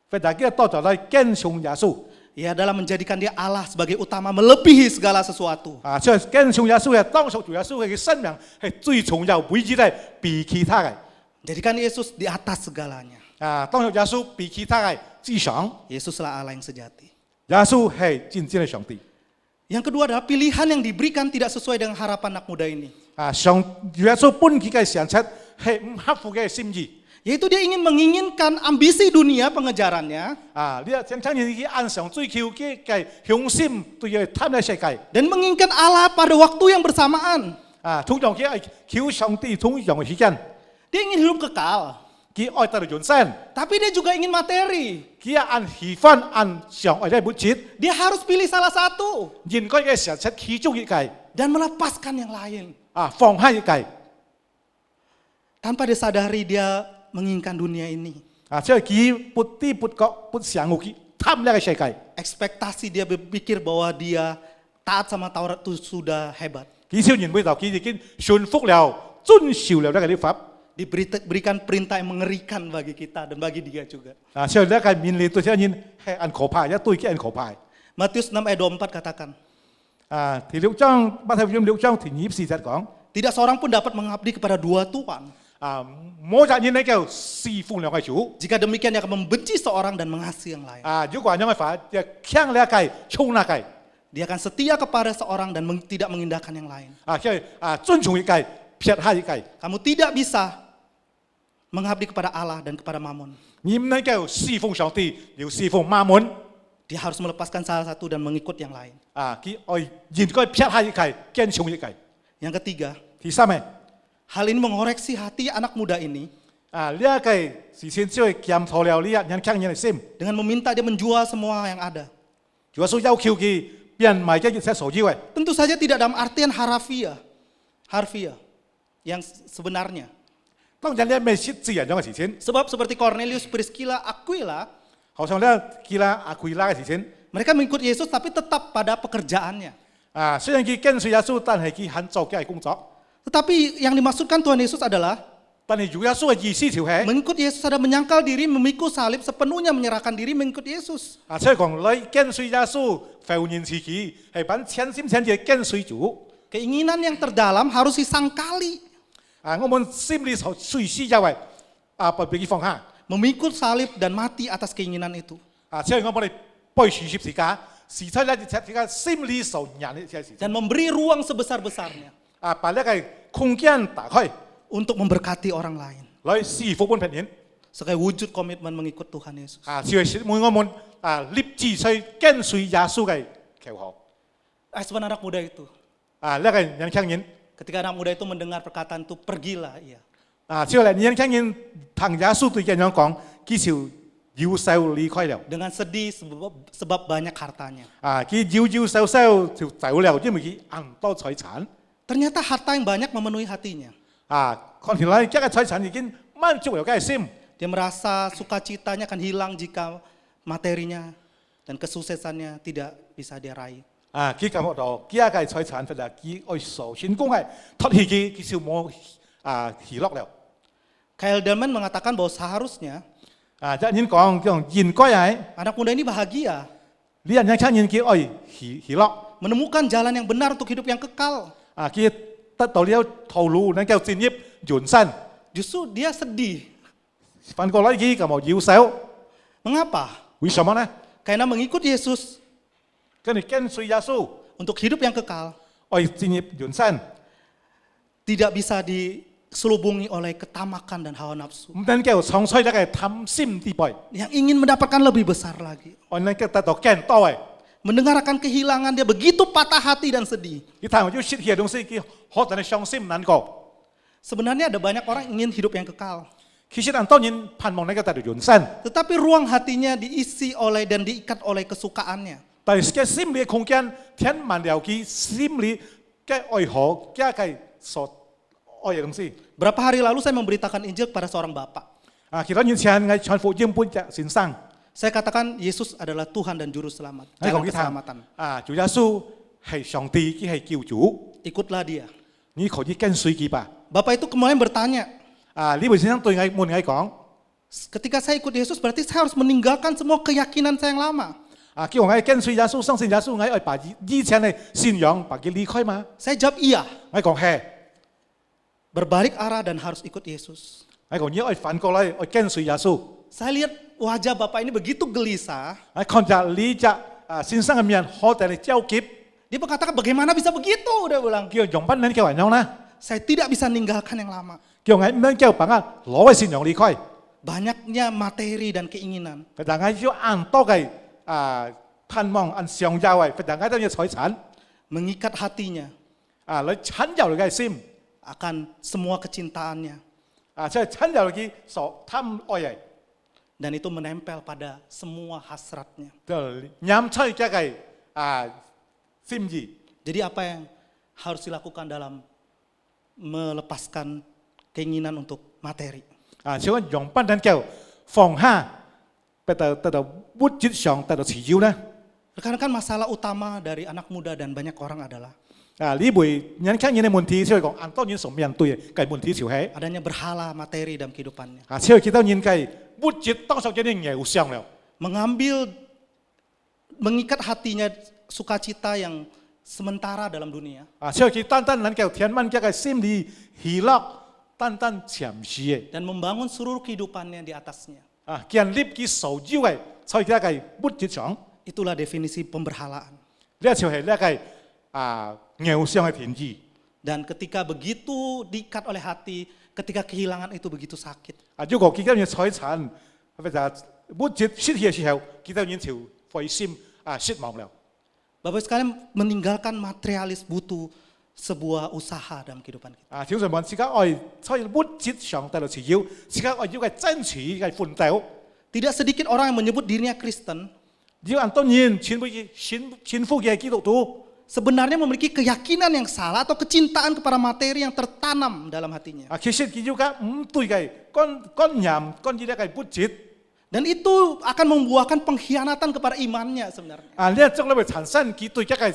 俾大家多咗嚟跟從耶穌。 Ya, dalam menjadikan dia Allah sebagai utama melebihi segala sesuatu. 啊，即係跟從耶穌嘅當屬主耶穌嘅生命係最重要唯一嘅，比其他嘅。 Jadikan Yesus di atas segalanya. 啊，當屬耶穌比其他嘅之上， Yesuslah Allah yang sejati. 耶穌係真正嘅上帝。 Yang kedua adalah pilihan yang diberikan tidak sesuai dengan harapan anak muda ini. 啊，耶穌本佢嘅選擇係唔合乎嘅心意。 Yaitu dia ingin menginginkan ambisi dunia pengejarannya 啊，你想聽見佢按上追求嘅向心對佢貪嘅世界。 dan menginginkan Allah pada waktu yang bersamaan. 啊，通常佢係求上帝通常嘅時間， Dia ingin hidup kekal, 佢愛得到永生， tapi dia juga ingin materi. 佢係按喜歡按上愛嘅物質， Dia harus pilih salah satu 應該嘅選擇其中一個， dan melepaskan yang lain. 啊，放下一個。 Tanpa disadari dia menginginkan dunia ini. 啊，即係佢不知不覺不想佢貪呢個世界， Ekspektasi dia berpikir bahwa dia taat sama Taurat itu sudah hebat. 佢少年會到佢已經順服了、遵守了呢個律法。 Diberikan perintah yang mengerikan bagi kita dan bagi dia juga. 啊，所以呢個面臨對啲人係很可怕，一對嘅很可怕。Matius 6 ayat 24 katakan, 第六章馬太福音6章第24節講， tidak seorang pun dapat mengabdi kepada dua tuan. 冇一人能夠侍奉兩個主。 Jika demikian dia akan membenci seorang dan mengasihi yang lain. 如果咁樣嘅話，就強呢一計，衝那計， Dia akan setia kepada seorang dan tidak mengindahkan yang lain. 即係尊重一計，撇下一計。 Kamu tidak bisa mengabdi kepada Allah dan kepada Mammon. 你唔能夠侍奉上帝，要侍奉馬門。 Dia harus melepaskan salah satu dan mengikut yang lain. 佢愛應該撇下一計，堅重一計。 Yang ketiga, 第三嘅， hal ini mengoreksi hati anak muda ini 呢一計事先只係檢討了呢一人強人嘅心， dengan meminta dia menjual semua yang ada. 主要是要求佢變賣嘅一切所有嘅。 Tentu saja tidak dalam artian harfiah yang sebenarnya. 當然呢，咩實質人樣嘅事情， Sebab seperti Cornelius, Priscilla, Aquila, 好像呢基拉阿奎拉嘅事情。 mereka mengikut Yesus tapi tetap pada pekerjaannya. 雖然佢跟隨耶穌，但係佢肯做嘅係工作。 Tetapi yang dimaksudkan Tuhan Yesus adalah 但係主耶穌嘅意思就係， mengikut Yesus ada menyangkal diri, memikul salib, sepenuhnya menyerahkan diri mengikut Yesus. 所以講你跟隨耶穌，否認自己係把全心全意跟隨主。 Keinginan yang terdalam harus disangkali. 我們心裏所隨時有為，不俾佢放下。 Memikul salib dan mati atas keinginan itu. 所以我哋背住十字架，時出咧十字架心裏所nhận呢些事情。 Dan memberi ruang sebesar-besarnya 把呢個空間打開， untuk memberkati orang lain. 來侍奉本人。 Sebagai wujud komitmen mengikut Tuhan Yesus. 就係我們立志去跟隨耶穌嘅求號。 Respon anak muda itu. 呢個人強人。 Ketika anak muda itu mendengar perkataan itu, pergilah ia. 之後咧，人強人同耶穌對人樣講，佢就搖手離開了。 Dengan sedih sebab banyak hartanya. 佢搖手就走了，因為佢銀多財產。 Ternyata harta yang banyak memenuhi hatinya. 看起來這個財產已經滿足了佢嘅心。 Dia merasa sukacitanya akan hilang jika materinya dan kesuksesannya tidak bisa dia raih. 佢感覺到呢個財產或者佢愛受成功係脫去佢就冇喜樂了。 Kyle Delman mengatakan bahwa seharusnya 即係人講叫應該係 anak muda ini bahagia, 呢人強人佢愛喜樂。 menemukan jalan yang benar untuk hidup yang kekal. 佢得到了道路能夠進入人生。 Justru dia sedih. 反過來佢咁冇搖手， Mengapa? 為什麼呢？ Karena mengikut Yesus 跟隨耶穌， untuk hidup yang kekal 愛進入人生， tidak bisa diselubungi oleh ketamakan dan hawa nafsu 唔能夠創出一個貪心之輩， yang ingin mendapatkan lebih besar lagi. 我能夠得到更多嘅。 Mendengar akan kehilangan dia begitu patah hati dan sedih. 佢睇我要失去嘅東西，佢可能係傷心難過。 Sebenarnya ada banyak orang ingin hidup yang kekal, 其實人當然盼望能夠得到人生， tetapi ruang hatinya diisi oleh dan diikat oleh kesukaannya. 但係嘅心理空間填滿了佢心理嘅愛好，嘅嘅所愛嘅東西。 Berapa hari lalu saya memberitakan Injil kepada seorang bapak. 其他年前我傳福音俾隻先生， Saya katakan Yesus adalah Tuhan dan Juru Selamat. 我 Jalan 講佢 keselamatan. 聽，主耶穌係上帝，佢係救主， Ikutlah dia. 你可以跟隨佢吧。 Bapak itu kemudian bertanya, 呢位先生對我問我講。 ketika saya ikut Yesus berarti saya harus meninggalkan semua keyakinan saya yang lama. 叫我跟隨耶穌，相信耶穌，我愛把以前嘅信仰把佢離開嘛。 Saya jawab iya. 我講係， Berbalik arah dan harus ikut Yesus. 我講你愛反過來，愛跟隨耶穌。 Saya lihat wajah bapak ini begitu gelisah. 我看着你隻先生嘅面好大嘅焦急， Dia berkata bagaimana bisa begitu? Dia bilang. 叫用不能叫人樣啦， Saya tidak bisa meninggalkan yang lama. 叫我唔能叫把我攞嘅信仰離開， Banyaknya materi dan keinginan. 但係要按多嘅盼望，按上要嘅，但係都要財產， Mengikat hatinya 嚟親柔嘅心， akan semua kecintaannya. 即係親柔嘅所貪愛嘅， Dan itu menempel pada semua hasratnya. 就染出嘅心意。 Jadi apa yang harus dilakukan dalam melepaskan keinginan untuk materi? 所以用不能叫放下，得到物質上得到自由呢？ Rekan-rekan, masalah utama dari anak muda dan banyak orang adalah 呢位人看人嘅問題，所以講，按當然所面對嘅問題就係， adanya berhala materi dalam kehidupannya. 所以見到人嘅物質當上咗啲偶像了， Mengambil mengikat hatinya sukacita yang sementara dalam dunia. 啊，所以佢單單能夠填滿佢嘅心理喜樂，單單暫時嘅。 Dan membangun seluruh kehidupannya di atasnya. 啊，建立佢所要嘅，所以佢嘅物質上， Itulah definisi pemberhalaan. 呢一條係呢個偶像嘅田地。 Dan ketika begitu diikat oleh hati, ketika kehilangan itu begitu sakit. 啊，如果佢今日財產或者物質失去嘅時候，佢就已經灰心失望了。 Bapak sekalian meninggalkan materialis butuh sebuah usaha dalam kehidupan kita. 啊，條上問自己愛，所以物質上帶來自由，自己愛要嘅爭取嘅奮鬥。 Tidak sedikit orang yang menyebut dirinya Kristen, 要按當然全副嘅基督徒。 sebenarnya memiliki keyakinan yang salah atau kecintaan kepada materi yang tertanam dalam hatinya. 啊，其實佢要嘅唔對嘅，觀念關於呢個物質。 Dan itu akan membuahkan pengkhianatan kepada imannya sebenarnya. 啊，呢一種咧會產生佢對一個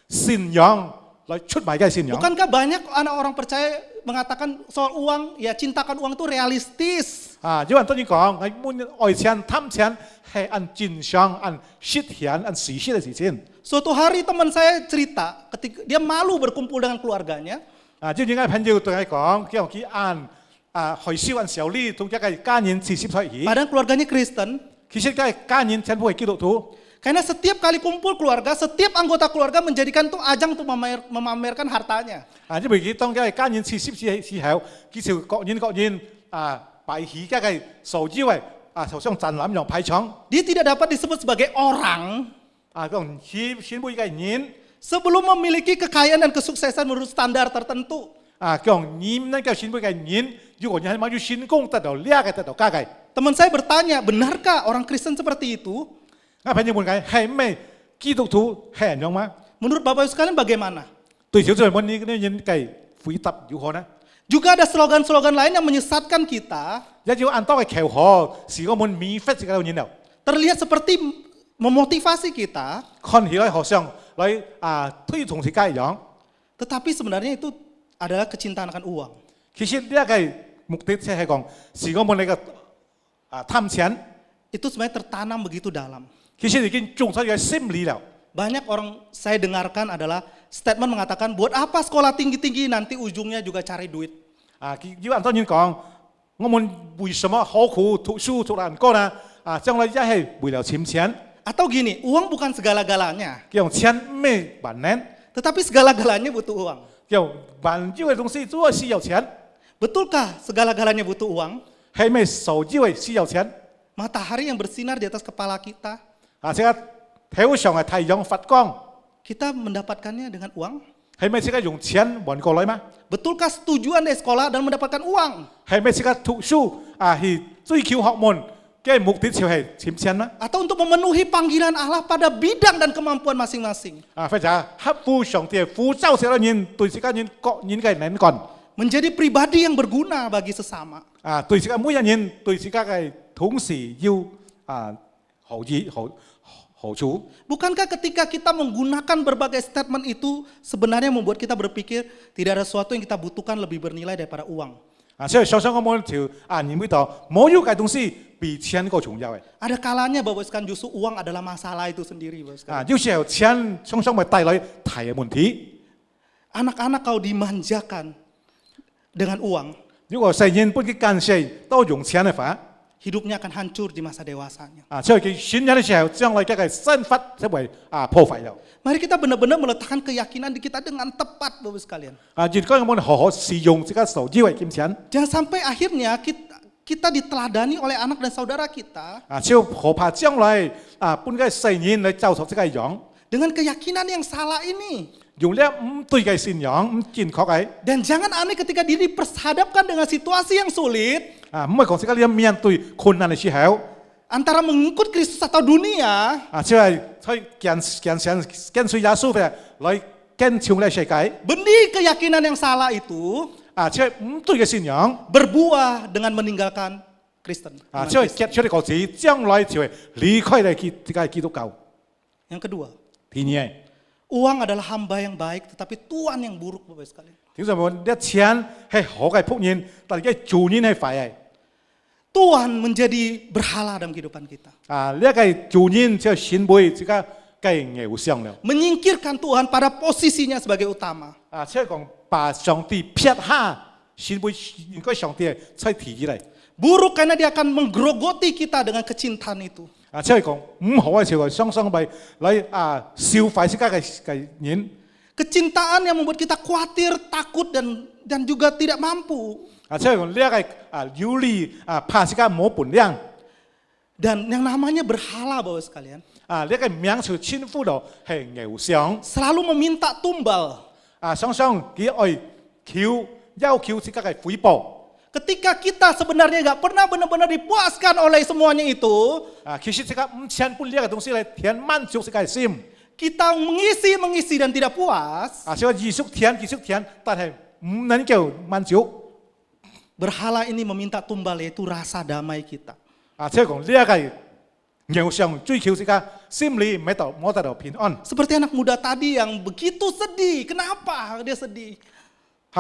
信仰來出賣嘅信仰。 Bukankah banyak anak orang percaya mengatakan soal uang, ya cintakan uang itu realistis. 啊，有人當然講，係滿愛錢、貪錢係按真相、按實現、按事實嘅事情。 Suatu hari teman saya cerita, ketika dia malu berkumpul dengan keluarganya, 啊，就應該朋友對佢講，叫佢按害羞按小利，同一個家人40歲起。 padahal keluarganya Kristen. 其實個家人全部係基督徒。 Karena setiap kali kumpul keluarga, setiap anggota keluarga menjadikan itu ajang untuk memamerkan hartanya. 啊，因為佢當一個家人40歲時候，佢就各人擺起一個手指位頭上展覽樣排場。 Dia tidak dapat disebut sebagai orang 啊，講佢全部一個人。 sebelum memiliki kekayaan dan kesuksesan menurut standar tertentu. 啊，講你能夠全部一個人，如果你係冇要成功得到叻嘅得到家嘅。 Teman saya bertanya, benarkah orang Kristen seperti itu? 啊，朋友們講係咩基督徒係人樣嗎？ Menurut Bapak Ibu sekalian bagaimana? 對小組問你呢人計回答如何呢？ Juga ada slogan-slogan lain yang menyesatkan kita, 一要按多嘅橋河，是我們免費自己人了。 terlihat seperti memotivasi kita, 看起來好像來推動自己一樣， tetapi sebenarnya itu adalah kecintaan akan uang. 其實呢一個目的即係講，是我們呢個貪錢， Itu sebenarnya tertanam begitu dalam. 其實已經種出嘅心理了。 Banyak orang saya dengarkan adalah statement mengatakan, buat apa sekolah tinggi-tinggi nanti ujungnya juga cari duit. 要按當然講，我們為什麼好苦讀書讀難過呢？將來一係為了錢， Atau gini, uang bukan segala-galanya, 用錢咩辦呢？ tetapi segala-galanya butuh uang. 用萬要嘅東西都係需要錢， Betulkah segala-galanya butuh uang? 係咩所要嘅需要錢？ Matahari yang bersinar di atas kepala kita, 即係頭上嘅太陽發光， kita mendapatkannya dengan uang? 係咪即係用錢換過來嗎？ Betulkah tujuan dari sekolah dan mendapatkan uang? 係咪即係讀書去追求學問嘅目的就係錢嗎？ Atau untuk memenuhi panggilan Allah pada bidang dan kemampuan masing-masing? 或者合乎上帝嘅呼召時人對自己人各人嘅能幹， Menjadi pribadi yang berguna bagi sesama. 對自己每一人對自己嘅同時要好處。 Bukankah ketika kita menggunakan berbagai statement itu sebenarnya membuat kita berpikir tidak ada sesuatu yang kita butuhkan lebih bernilai daripada uang? 所以想想我們條認為到冇要嘅東西比錢更重要嘅。 Ada kalanya Bapak sekalian justru uang adalah masalah itu sendiri Bapak sekalian. 有時候錢常常會帶來大嘅問題。 Anak-anak kau dimanjakan dengan uang, 如果世人不去干涉都用錢嘅話， hidupnya akan hancur di masa dewasanya. 所以佢選人嘅時候，將來嘅身法就會破壞了。 Mari kita benar-benar meletakkan keyakinan di kita dengan tepat Bapak sekalian. 如果我們好好使用這個手機為金錢， Jangan sampai akhirnya kita diteladani oleh anak dan saudara kita 就何怕將來半個世人嚟照出這個樣， dengan keyakinan yang salah ini. 用呢唔對嘅信仰唔健確嘅， Dan jangan aneh ketika diri diperhadapkan dengan situasi yang sulit 唔係講自己你面對困難嘅時候， antara mengikut Kristus atau dunia, 就係去跟隨耶穌嘅來跟從呢世界， benih keyakinan yang salah itu 就係唔對嘅信仰， berbuah dengan meninggalkan Kristen. 就係結出啲果子，將來就係離開你這個基督教。 Yang kedua, 第二， uang adalah hamba yang baik tetapi tuan yang buruk Bapak sekalian. 點解講啲錢係好嘅僕人，但係嘅主人係壞嘅。 Tuan menjadi berhala dalam kehidupan kita. 呢一個主人就先會這個計偶像了。 menyingkirkan Tuhan pada posisinya sebagai utama. 即係講把上帝撇下，先會應該上帝才提起來。 Buruk karena dia akan menggerogoti kita dengan kecintaan itu. 即係講唔好嘅時候，雙雙咪嚟消費自家嘅人。 Kecintaan yang membuat kita khawatir, takut dan juga tidak mampu. 即係講呢一個有利怕自家冇本領。 Dan yang namanya berhala Bapak sekalian, 呢一個名就稱呼到係偶像。 selalu meminta tumbal. 雙雙佢愛要求自家嘅回報。 Ketika kita sebenarnya nggak pernah benar-benar dipuaskan oleh semuanya itu, 其實自家唔千半呢一個東西嚟填滿足自家嘅心。 kita mengisi dan tidak puas. 所以繼續填，但係唔能夠滿足。 Berhala ini meminta tumbal yaitu rasa damai kita. 即係講呢一個偶像追求自家心裏冇得到平安。 Seperti anak muda tadi yang begitu sedih. Kenapa dia sedih?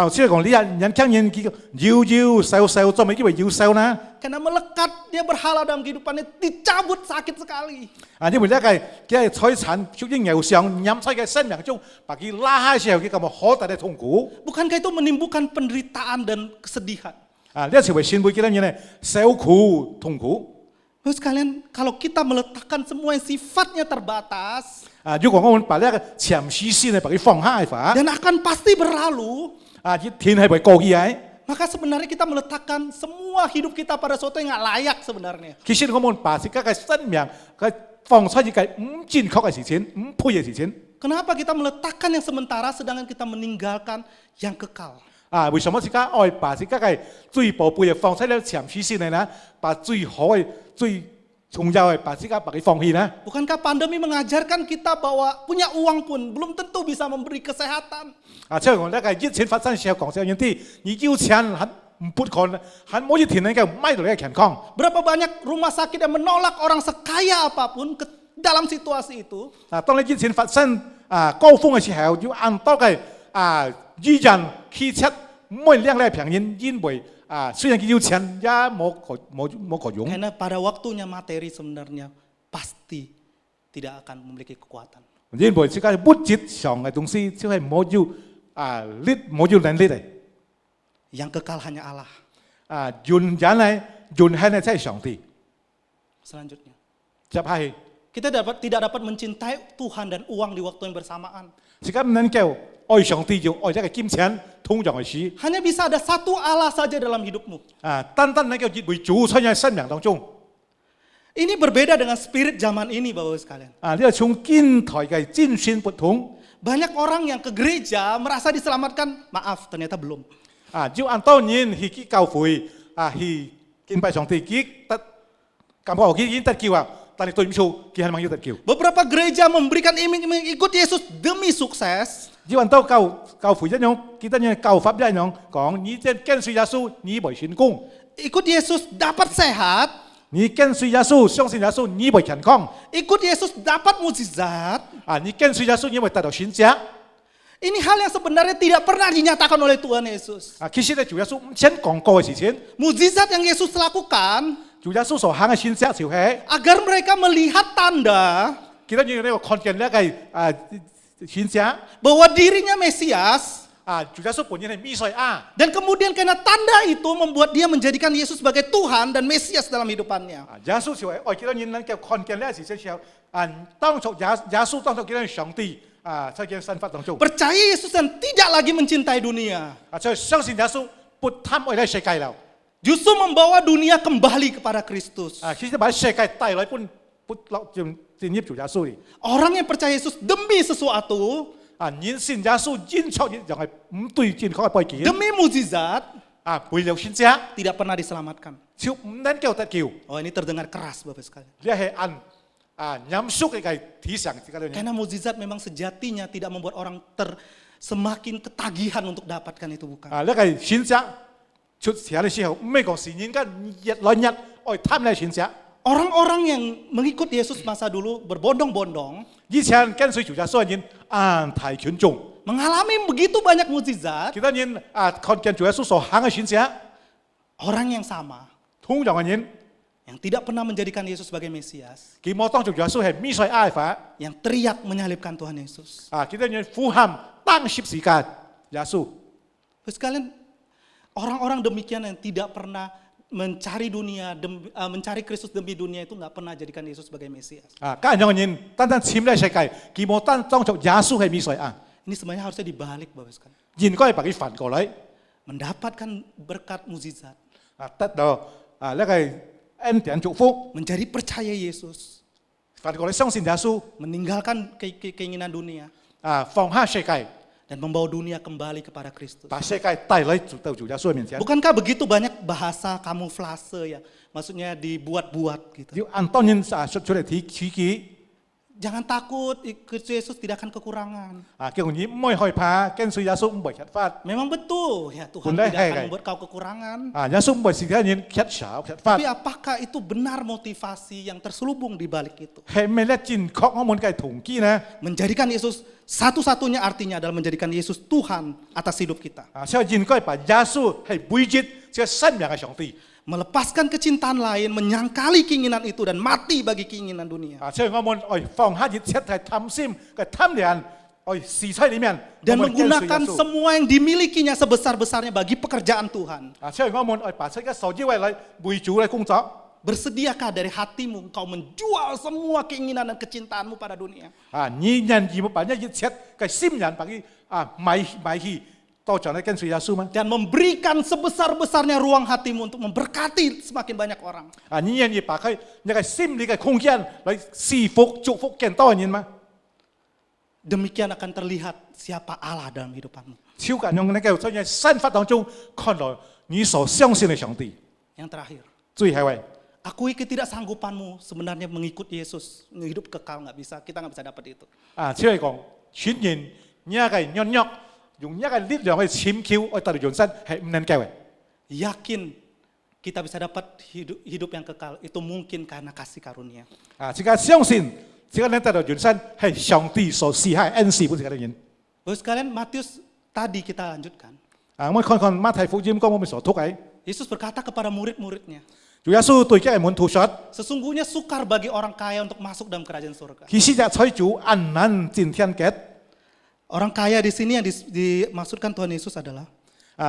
即係講呢人聽人搖手，做咩叫搖手呢？ Karena melekat dia berhala dalam kehidupannya dicabut sakit sekali. 因為呢一個財產屬於偶像，飲在嘅生命中，把佢拉開時候，佢咁好大嘅痛苦。 Bukankah itu menimbulkan penderitaan dan kesedihan? 呢一次為先會見到人咧受苦痛苦。 Terus kalian kalau kita meletakkan semua yang sifatnya terbatas 如果我們把呢一個潛思先嚟把佢放下嘅話， dan akan pasti berlalu, 天係會過去嘅。 maka sebenarnya kita meletakkan semua hidup kita pada sesuatu yang nggak layak sebenarnya. 其實我們把自家嘅生命佢放出去嘅唔正確嘅事情，唔配嘅事情。 Kenapa kita meletakkan yang sementara sedangkan kita meninggalkan yang kekal? 為什麼自家愛把自家嘅最寶貝嘅放出嚟潛思先嚟呢？把最好嘅、最重要嘅把自家把佢放棄呢？ Bukankah pandemi mengajarkan kita bahwa punya uang pun belum tentu bisa memberi kesehatan? 即係講呢個疫情發生時候講少樣啲，你要錢很唔撥款，很冇一天能夠買到呢個健康。 Berapa banyak rumah sakit yang menolak orang sekaya apapun dalam situasi itu? 當你疫情發生高峰嘅時候，要按多嘅醫人汽車唔會靚咧平人，因為雖然佢要錢，也冇可用。 Karena pada waktunya materi sebenarnya pasti tidak akan memiliki kekuatan. 因為自家物質上嘅東西，就係冇要能力嚟。 Yang kekal hanya Allah. 原係呢，即係上帝。 Selanjutnya, 接下去， kita tidak dapat mencintai Tuhan dan uang di waktu yang bersamaan. 自家唔能夠愛上帝，要愛一個金錢通常嘅事。 Hanya bisa ada satu Allah saja dalam hidupmu. 單能夠為主出喺生命當中。 Ini berbeda dengan spirit zaman ini Bapak sekalian. 呢個從現代嘅精神不同。 Banyak orang yang ke gereja merasa diselamatkan, maaf ternyata belum. 要按當年去教會去敬拜上帝，佢得感覺佢已經得救啊，但係對唔住，佢係咪要得救？ Beberapa gereja memberikan iming-iming ikut Yesus demi sukses. 要按到教會一樣，記得呢教法一樣講，你即係跟隨耶穌，你為成功； Ikut Yesus dapat sehat. 你跟隨耶穌，相信耶穌，你為健康； Ikut Yesus dapat mukjizat. 你跟隨耶穌，你會得到神蹟。 Ini hal yang sebenarnya tidak pernah dinyatakan oleh Tuhan Yesus. 其實咧，主耶穌唔曾講過嘅事情， Mukjizat yang Yesus lakukan 主耶穌所行嘅神蹟就係， agar mereka melihat tanda 記得你呢個看見呢個神蹟， bahwa dirinya Mesias. 主耶穌本人係彌賽亞。 Dan kemudian karena tanda itu membuat dia menjadikan Yesus sebagai Tuhan dan Mesias dalam hidupannya. 耶穌就係愛見到人能夠看見呢個事情時候，當作耶穌當作見到上帝在佢身法當中， Percaya Yesus dan tidak lagi mencintai dunia. 就係相信耶穌不貪愛呢世界了。 Justru membawa dunia kembali kepada Kristus. 其實把世界帶來不進入主耶穌嚟。 Orang yang percaya Yesus demi sesuatu, 人信耶穌因錯就係唔對健康嘅背景， demi mukjizat, 背了先啫， tidak pernah diselamatkan. 就唔能夠得救。 Oh, ini terdengar keras Bapak sekalian. 呢係按嚴肅嘅提醒自己嘅。 Karena mukjizat memang sejatinya tidak membuat orang semakin ketagihan untuk dapatkan itu, bukan. 呢個選擇出現嘅時候，唔係講是應該日來日愛貪呢選擇。 Orang-orang yang mengikut Yesus masa dulu berbondong-bondong, 以前跟隨主耶穌嘅人大群眾， mengalami begitu banyak mukjizat, 其他人看見主耶穌所行嘅選擇， orang yang sama 通常嘅人 yang tidak pernah menjadikan Yesus sebagai Mesias, 佢冇當做耶穌係彌賽亞法， yang teriak menyalibkan Tuhan Yesus. 佢哋要呼喊當十時間耶穌。 Terus sekalian, orang-orang demikian yang tidak pernah mencari dunia, mencari Kristus demi dunia itu nggak pernah jadikan Yesus sebagai Mesias. 家人嘅人單單潛喺世界，佢冇單當做耶穌係彌賽亞， Ini sebenarnya harusnya dibalik, Bapak sekalian. 應該係把佢反過來， Mendapatkan berkat mukjizat, 得到呢個恩典祝福， menjadi percaya Yesus, 反過來相信耶穌， meninggalkan keinginan dunia, 放下世界， dan membawa dunia kembali kepada Kristus. 把世界帶來到主耶穌嘅面前。 Bukankah begitu banyak bahasa kamuflase ya? Maksudnya dibuat-buat gitu. 要按當然出嚟睇佢， Jangan takut, Kristus Yesus tidak akan kekurangan. 叫你唔可以害怕，跟隨耶穌唔會缺乏， Memang betul ya, Tuhan Bunda, tidak hei, akan hei. membuat kau kekurangan. 耶穌唔會使啲人缺少缺乏 Tapi，apakah itu benar motivasi yang terselubung di balik itu? 係咪咧正確我們嘅動機呢？ Menjadikan Yesus, satu-satunya artinya adalah menjadikan Yesus Tuhan atas hidup kita. 所以應該把耶穌係背接這個生命嘅上帝。 Melepaskan kecintaan lain, menyangkali keinginan itu dan mati bagi keinginan dunia. 所以我們放下一切嘅貪心嘅貪念，死在裡面， Dan 我們跟隨 menggunakan 耶穌 semua yang dimilikinya sebesar-besarnya bagi pekerjaan Tuhan. 所以我們把這個所有嚟為主嚟工作。 Bersediakah dari hatimu engkau menjual semua keinginan dan kecintaanmu pada dunia? 你人義務把一切嘅心人把佢買去，到場嚟跟隨耶穌嗎？ Dan memberikan sebesar-besarnya ruang hatimu untuk memberkati semakin banyak orang. 你願意把佢一個心理嘅空間嚟賜福祝福更多人嗎？ Demikian akan terlihat siapa Allah dalam hidupanmu. 超緊用你嘅在生活當中看來你所相信嘅上帝。 Yang terakhir, 最後係 akui ketidaksanggupanmu sebenarnya mengikut Yesus, hidup kekal nggak bisa, kita nggak bisa dapat itu. 只係講傳言一個軟弱，用一個力量去潛橋去達到永生係唔能夠嘅。 Yakin kita bisa dapat hidup yang kekal itu mungkin karena kasih karunia. 這個相信，這個能達到永生係上帝所賜下恩賜俾這個人。 Bapak sekalian, Matius tadi kita lanjutkan. 我們看看馬太福音講我們所讀嘅， Yesus berkata kepada murid-muridnya, 主耶穌對嘅門徒說： sesungguhnya sukar bagi orang kaya untuk masuk dalam kerajaan surga. 其實就取主安難進天國。 Orang kaya di sini yang dimaksudkan Tuhan Yesus adalah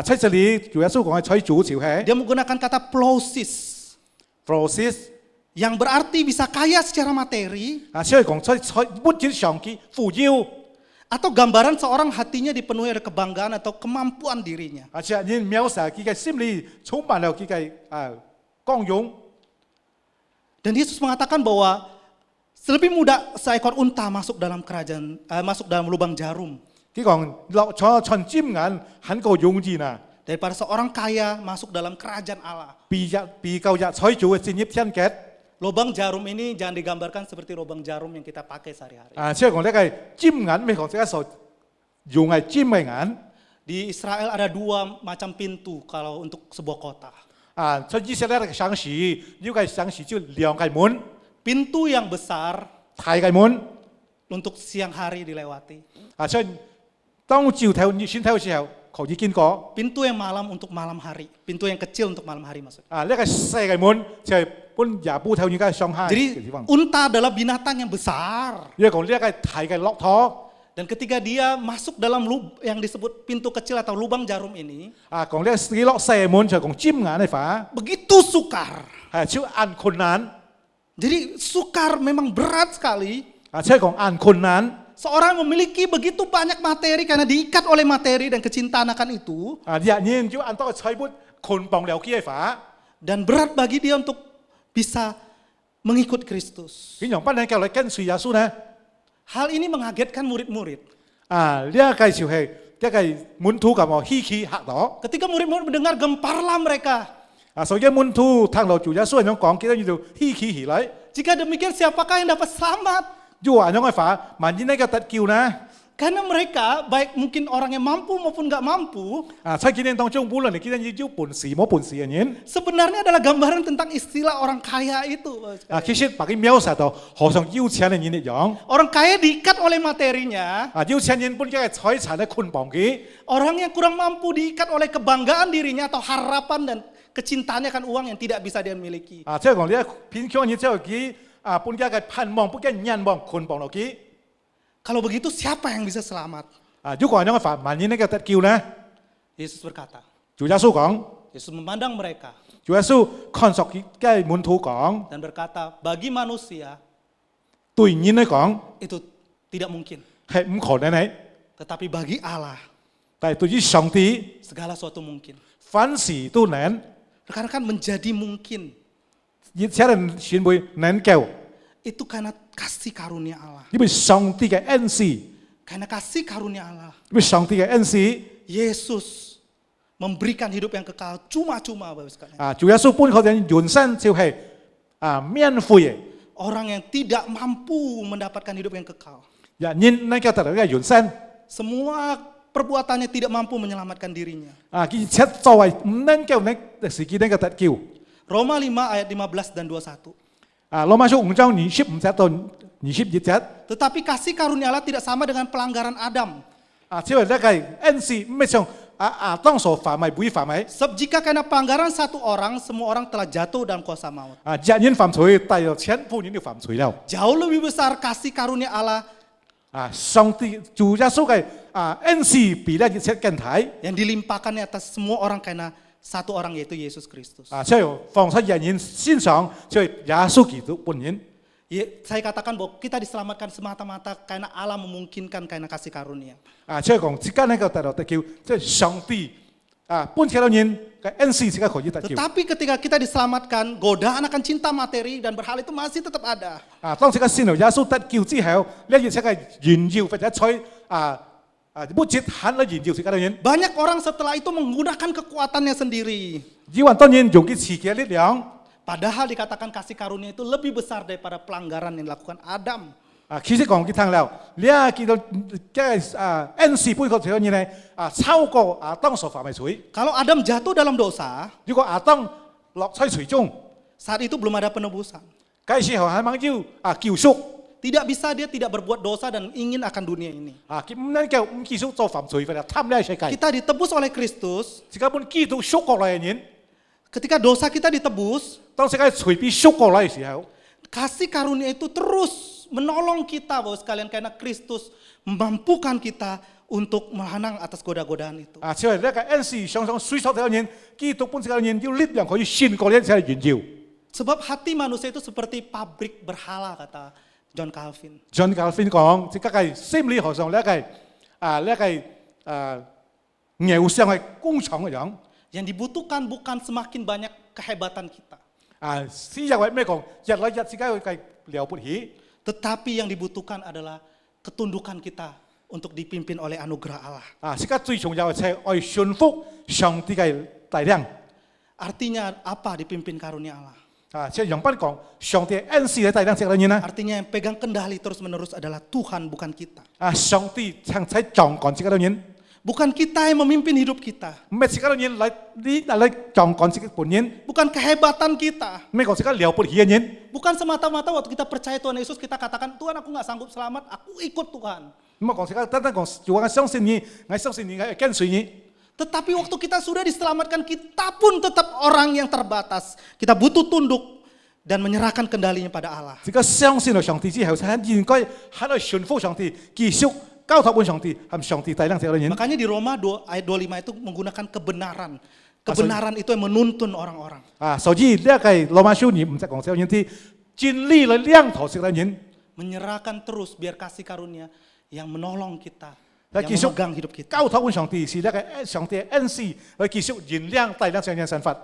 在這裡主耶穌講嘅取主就係 dia menggunakan kata plousis Francis， yang berarti bisa kaya secara materi 所以講取物質上嘅富有， atau gambaran seorang hatinya dipenuhi oleh kebanggaan atau kemampuan dirinya. 即係人描述佢嘅心理充滿了佢嘅光榮。 Dan Yesus mengatakan bahwa lebih mudah seekor unta masuk dalam kerajaan, masuk dalam lubang jarum 佢講落坐從尖眼很過容易啊， daripada seorang kaya masuk dalam kerajaan Allah. 比較日取主嘅進入天國。 Lubang jarum ini jangan digambarkan seperti lubang jarum yang kita pakai sehari-hari. 即係講呢個尖眼，咩講？即係所用係尖嘅眼。 Di Israel ada dua macam pintu kalau untuk sebuah kota. 在以色列嘅城市，呢個城市就兩個門， Pintu yang besar 大嘅門。 untuk siang hari dilewati. 所以當朝頭你先頭嘅時候，可以經過。 Pintu yang malam untuk malam hari. Pintu yang kecil untuk malam hari maksudnya. 呢個細嘅門就係本廿步頭應該上下嘅 Jadi 地方。 unta adalah binatang yang besar. 呢個講呢個大嘅駱駝， Dan ketika dia masuk dalam yang disebut pintu kecil atau lubang jarum ini, 講呢個四落細門就講尖眼嘅法， begitu sukar. 超按困難。 Jadi sukar memang berat sekali. 即係講按困難。 Seorang memiliki begitu banyak materi karena diikat oleh materi dan kecintaan akan itu. 人要按多個財物捆綁了佢嘅法， Dan berat bagi dia untuk bisa mengikut Kristus. 佢用不能夠嚟跟隨耶穌呢？ Hal ini mengagetkan murid-murid. 呢一個就係一個門徒咁稀奇嚇到。 Ketika murid-murid mendengar, gemparlah mereka. 所以門徒聽到主耶穌咁樣講，佢哋就稀奇起來。 Jika demikian, siapakah yang dapat selamat? 就話咁嘅法，萬一呢個得救呢？ Karena mereka, baik mungkin orang yang mampu maupun nggak mampu, 在幾年當中，無論你幾年要本事冇本事嘅人， sebenarnya adalah gambaran tentang istilah orang kaya itu. 其實把佢描述到好像有錢嘅人一樣。 Orang kaya diikat oleh materinya, 有錢人本嘅財產咧捆綁佢， orang yang kurang mampu diikat oleh kebanggaan dirinya atau harapan dan kecintaannya kan uang yang tidak bisa dia miliki. 啊，即係講你偏向你即係佢啊，本家嘅盼望，本家人望捆綁落佢 Kalau begitu siapa yang bisa selamat? 啊，如果係咁嘅法，萬一呢個得救呢？ Yesus berkata, 主耶穌講， Yesus memandang mereka 主耶穌看索佢嘅門徒講， dan berkata, bagi manusia 對人嚟講 itu tidak mungkin. 係唔可能嘅， Tetapi bagi Allah, 但係對於上帝， segala sesuatu mungkin. 凡事都能， Rekan-rekan menjadi mungkin. 而且人選會能夠， Itu karena kasih karunia Allah. 因為上帝嘅恩賜， Karena kasih karunia Allah, 因為上帝嘅恩賜 Yesus memberikan hidup yang kekal cuma-cuma Bapak sekalian. 啊，主耶穌本佢哋人生就係啊免費嘅， Orang yang tidak mampu mendapatkan hidup yang kekal. 人能夠得到嘅人生 Semua perbuatannya tidak mampu menyelamatkan dirinya. 啊，而且作為唔能夠呢自己能夠得救。 Roma 5 ayat 15 dan 21. 啊，羅馬書5章25節到21節 Tetapi kasih karunia Allah tidak sama dengan pelanggaran Adam. 啊，即係呢個恩賜唔係像當所犯咪會犯咪 Sebab jika karena pelanggaran satu orang, semua orang telah jatuh dalam kuasa maut. 啊，一人犯罪，但係全部人都犯罪了 Jauh lebih besar kasih karunia Allah 啊！上帝主耶穌嘅啊恩賜比呢一切更大 yang dilimpahkannya atas semua orang karena satu orang yaitu Yesus Kristus. 啊，即係放喺人身上，即係耶穌基督本人 Saya katakan bahwa kita diselamatkan semata-mata karena Allah memungkinkan karena kasih karunia. 啊，即係講自家能夠得到得救，即係上帝啊本嘅人嘅恩賜自家可以得救 Tetapi ketika kita diselamatkan, godaan akan cinta materi dan berhala itu masih tetap ada. 啊！當自家信了耶穌得救之後，呢一切嘅炫耀或者吹不節限嘅炫耀自家嘅人。 Banyak orang setelah itu menggunakan kekuatannya sendiri. 以往當然用佢自己嘅力量 Padahal dikatakan kasih karunia itu lebih besar daripada pelanggaran yang dilakukan Adam. 啊，其實講佢聽了，你啊見到嘅恩賜背後條嘢呢超過亞當所犯嘅罪。 Kalau Adam jatuh dalam dosa, 如果亞當落喺罪中， saat itu belum ada penebusan. 嗰時候係咪要救贖？ Tidak bisa dia tidak berbuat dosa dan ingin akan dunia ini. 啊，佢唔能夠唔繼續做犯罪，或者貪呢個世界。 Kita ditebus oleh Kristus. 自己本基督贖過來嘅人， Ketika dosa kita ditebus, 當自己罪被贖過來嘅時候， kasih karunia itu terus menolong kita Bapak sekalian karena Kristus memampukan kita untuk menang atas goda-godaan itu. 啊，就係呢個恩賜常常隨所條人，基督本自己嘅人要力量可以勝過呢一切嘅炫耀。 Sebab hati manusia itu seperti pabrik berhala kata John Calvin. John Calvin 講，即係心理學上呢個偶像係工廠嘅樣。 Yang dibutuhkan bukan semakin banyak kehebatan kita. 啊，私人為咩講？日來日自己去計了不起， Tetapi yang dibutuhkan adalah ketundukan kita untuk dipimpin oleh anugerah Allah. 啊，而家最重要嘅係愛順服上帝嘅帶領。 Artinya apa dipimpin karunia Allah? 啊，即係用翻講，上帝恩賜嘅帶領隻人呢？ Artinya yang pegang kendali terus-menerus adalah Tuhan bukan kita. 啊，上帝向在掌管隻人， Bukan kita yang memimpin hidup kita. 唔係隻人嚟掌管自己本人， Bukan kehebatan kita. 唔係講自己了不起嘅人， Bukan semata-mata waktu kita percaya Tuhan Yesus kita katakan Tuhan aku nggak sanggup selamat, aku ikut Tuhan. 唔係講自己單單講，如果我相信你，我相信你，我跟隨你。 Tetapi waktu kita sudah diselamatkan, kita pun tetap orang yang terbatas. Kita butuh tunduk dan menyerahkan kendalinya pada Allah. 自己相信了上帝之後，才應該喺度順服上帝，繼續交託俾上帝，係上帝帶領隻人。 Makanya di Roma 2 ayat 25 itu menggunakan kebenaran. Kebenaran itu yang menuntun orang-orang. 啊，所以呢一個羅馬書你唔使講少人啲，建立了兩頭色嘅人， Menyerahkan terus biar kasih karunia yang menolong kita, yang 繼續 memegang hidup kita. 交託俾上帝，是呢個上帝嘅恩賜，去繼續原諒帶領上人神法。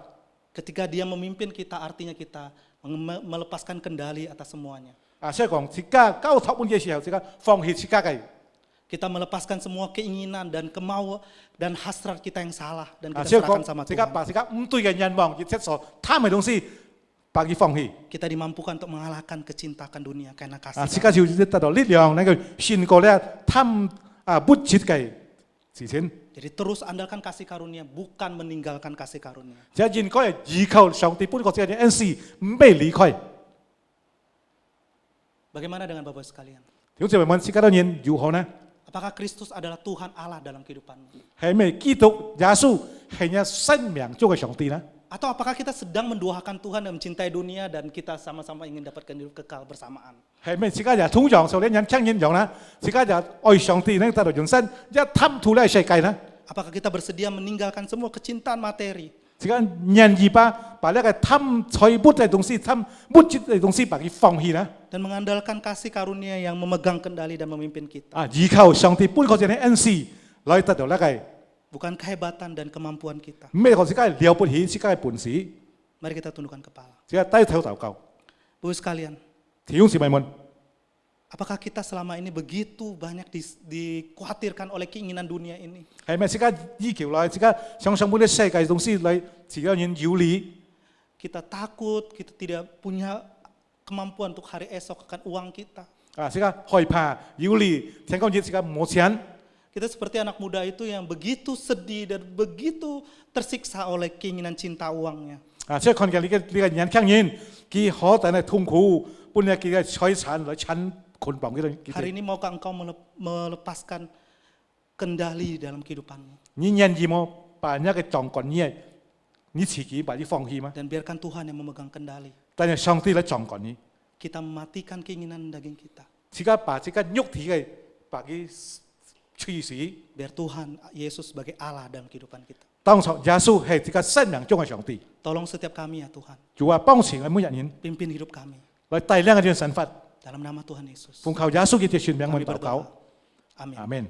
Ketika dia memimpin kita, artinya kita melepaskan kendali atas semuanya. 啊，所以講自家交託嘅時候，自家放棄自家嘅。 Kita melepaskan semua keinginan dan kemauan dan hasrat kita yang salah dan 啊， kita 所以 serahkan 講 sama 自家 Tuhan. 把自家唔對嘅願望，亦即所貪嘅東西，把佢放棄。 Kita dimampukan untuk mengalahkan kecintaan dunia karena 啊， kasih. 自家就得到力量，能夠勝過咧貪不切嘅事情。 Jadi terus andalkan kasih karunia, bukan meninggalkan kasih karunia. 就應該依靠上帝本個自己嘅恩賜，唔被離開。 Bagaimana dengan Bapak sekalian? 弟兄姊妹們，自家嘅人如何呢？ Apakah Kristus adalah Tuhan Allah dalam kehidupanmu? 係咪基督耶穌係你生命中嘅上帝呢？ Atau apakah kita sedang menduakan Tuhan dan mencintai dunia dan kita sama-sama ingin dapatkan hidup kekal bersamaan? 係咪？自家就通常受啲人聽見咗啦，自家就愛上帝呢，得到永生，一貪圖呢世界呢， Apakah kita bersedia meninggalkan semua kecintaan materi? 自家願意把呢個貪財物嘅東西、貪物質嘅東西把佢放棄呢？ Dan mengandalkan kasih karunia yang memegang kendali dan memimpin kita. 啊，依靠上帝本嗰隻嘅恩賜來得到呢個 Bukan kehebatan dan kemampuan kita. 咩個自家了不起，自家嘅本事， Mari kita tundukkan kepala. 自家低頭禱告。 Bu sekalian, 弟兄姊妹們， apakah kita selama ini begitu banyak dikhawatirkan oleh keinginan dunia ini? 係咪自家依靠來，自家想上本啲世界東西嚟，自家人有理？ Kita takut, kita tidak punya kemampuan untuk hari esok akan uang kita. 啊，自家害怕有理，聽講嘢自家冇錢。 Kita seperti anak muda itu yang begitu sedih dan begitu tersiksa oleh keinginan cinta uangnya. 啊，即係看見呢個人聽見，佢可能係痛苦，本嚟佢嘅財產來產捆綁佢。 Hari ini maukah engkau melepaskan kendali dalam kehidupanmu? 你願意冇把呢個掌管你，你自己把你放棄嗎？ Dan biarkan Tuhan yang memegang kendali. 但係上帝來掌管你， Kita mematikan keinginan daging kita. 自家把自家肉體嘅把佢處死。 Biar Tuhan, Yesus sebagai Allah dalam kehidupan kita. 當初耶穌係自家生命中嘅上帝， Tolong setiap kami ya Tuhan, 主啊幫助我每一人 pimpin hidup kami. 來帶領我哋嘅神法， Dalam nama Tuhan Yesus. 奉靠耶穌嘅全名 Kami 我禱告 berdoa.，Amin. 阿門。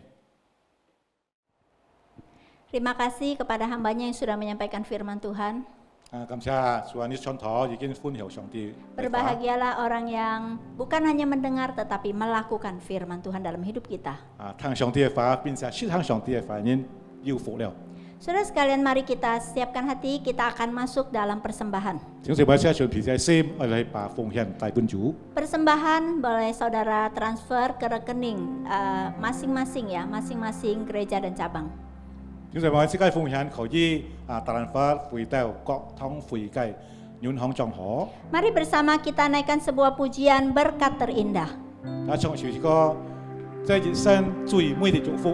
Terima kasih kepada hambanya yang sudah menyampaikan firman Tuhan. 啊，感謝主啊，你信徒已經歡喜上帝。 Berbahagialah orang yang bukan hanya mendengar tetapi melakukan firman Tuhan dalam hidup kita. 啊，聽上帝嘅話，並且説聽上帝嘅話，人要福了。 Saudara sekalian, mari kita siapkan hati, kita akan masuk dalam persembahan. 請謝謝全皮仔先，我哋把奉獻帶本主。 Persembahan boleh saudara transfer ke rekening masing-masing ya, masing-masing gereja dan cabang. 請謝我即係奉獻可以啊，大人法回到各通會計，銀行帳戶。 Mari bersama kita naikkan sebuah pujian berkat terindah. 啊，從小個在人生最美的祝福。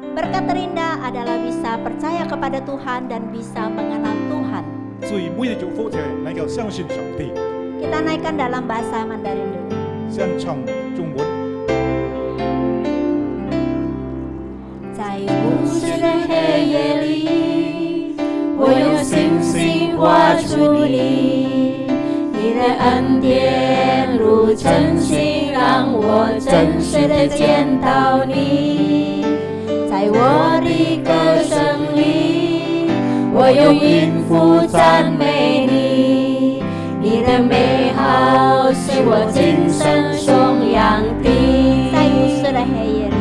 Berkat terindah adalah bisa percaya kepada Tuhan dan bisa mengenal Tuhan. 最美的祝福就係能夠相信上帝， Kita naikkan dalam bahasa Mandarin dulu. 相唱中文。 在无视的黑夜里，我用星星画出你，你的恩典如晨星，让我真实的见到你。在我的歌声里，我用音符赞美你，你的美好是我今生颂扬的。在无视的黑夜里。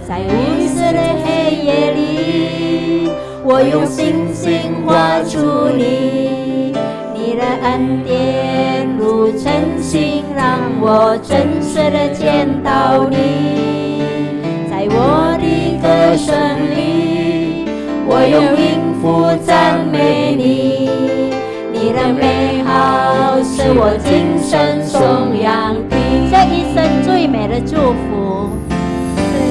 在无色的黑夜里，我用星星画出你，你的恩典如晨星，让我真实的见到你。在我的歌声里，我用音符赞美你，你的美好是我今生颂扬的。这一生最美的祝福。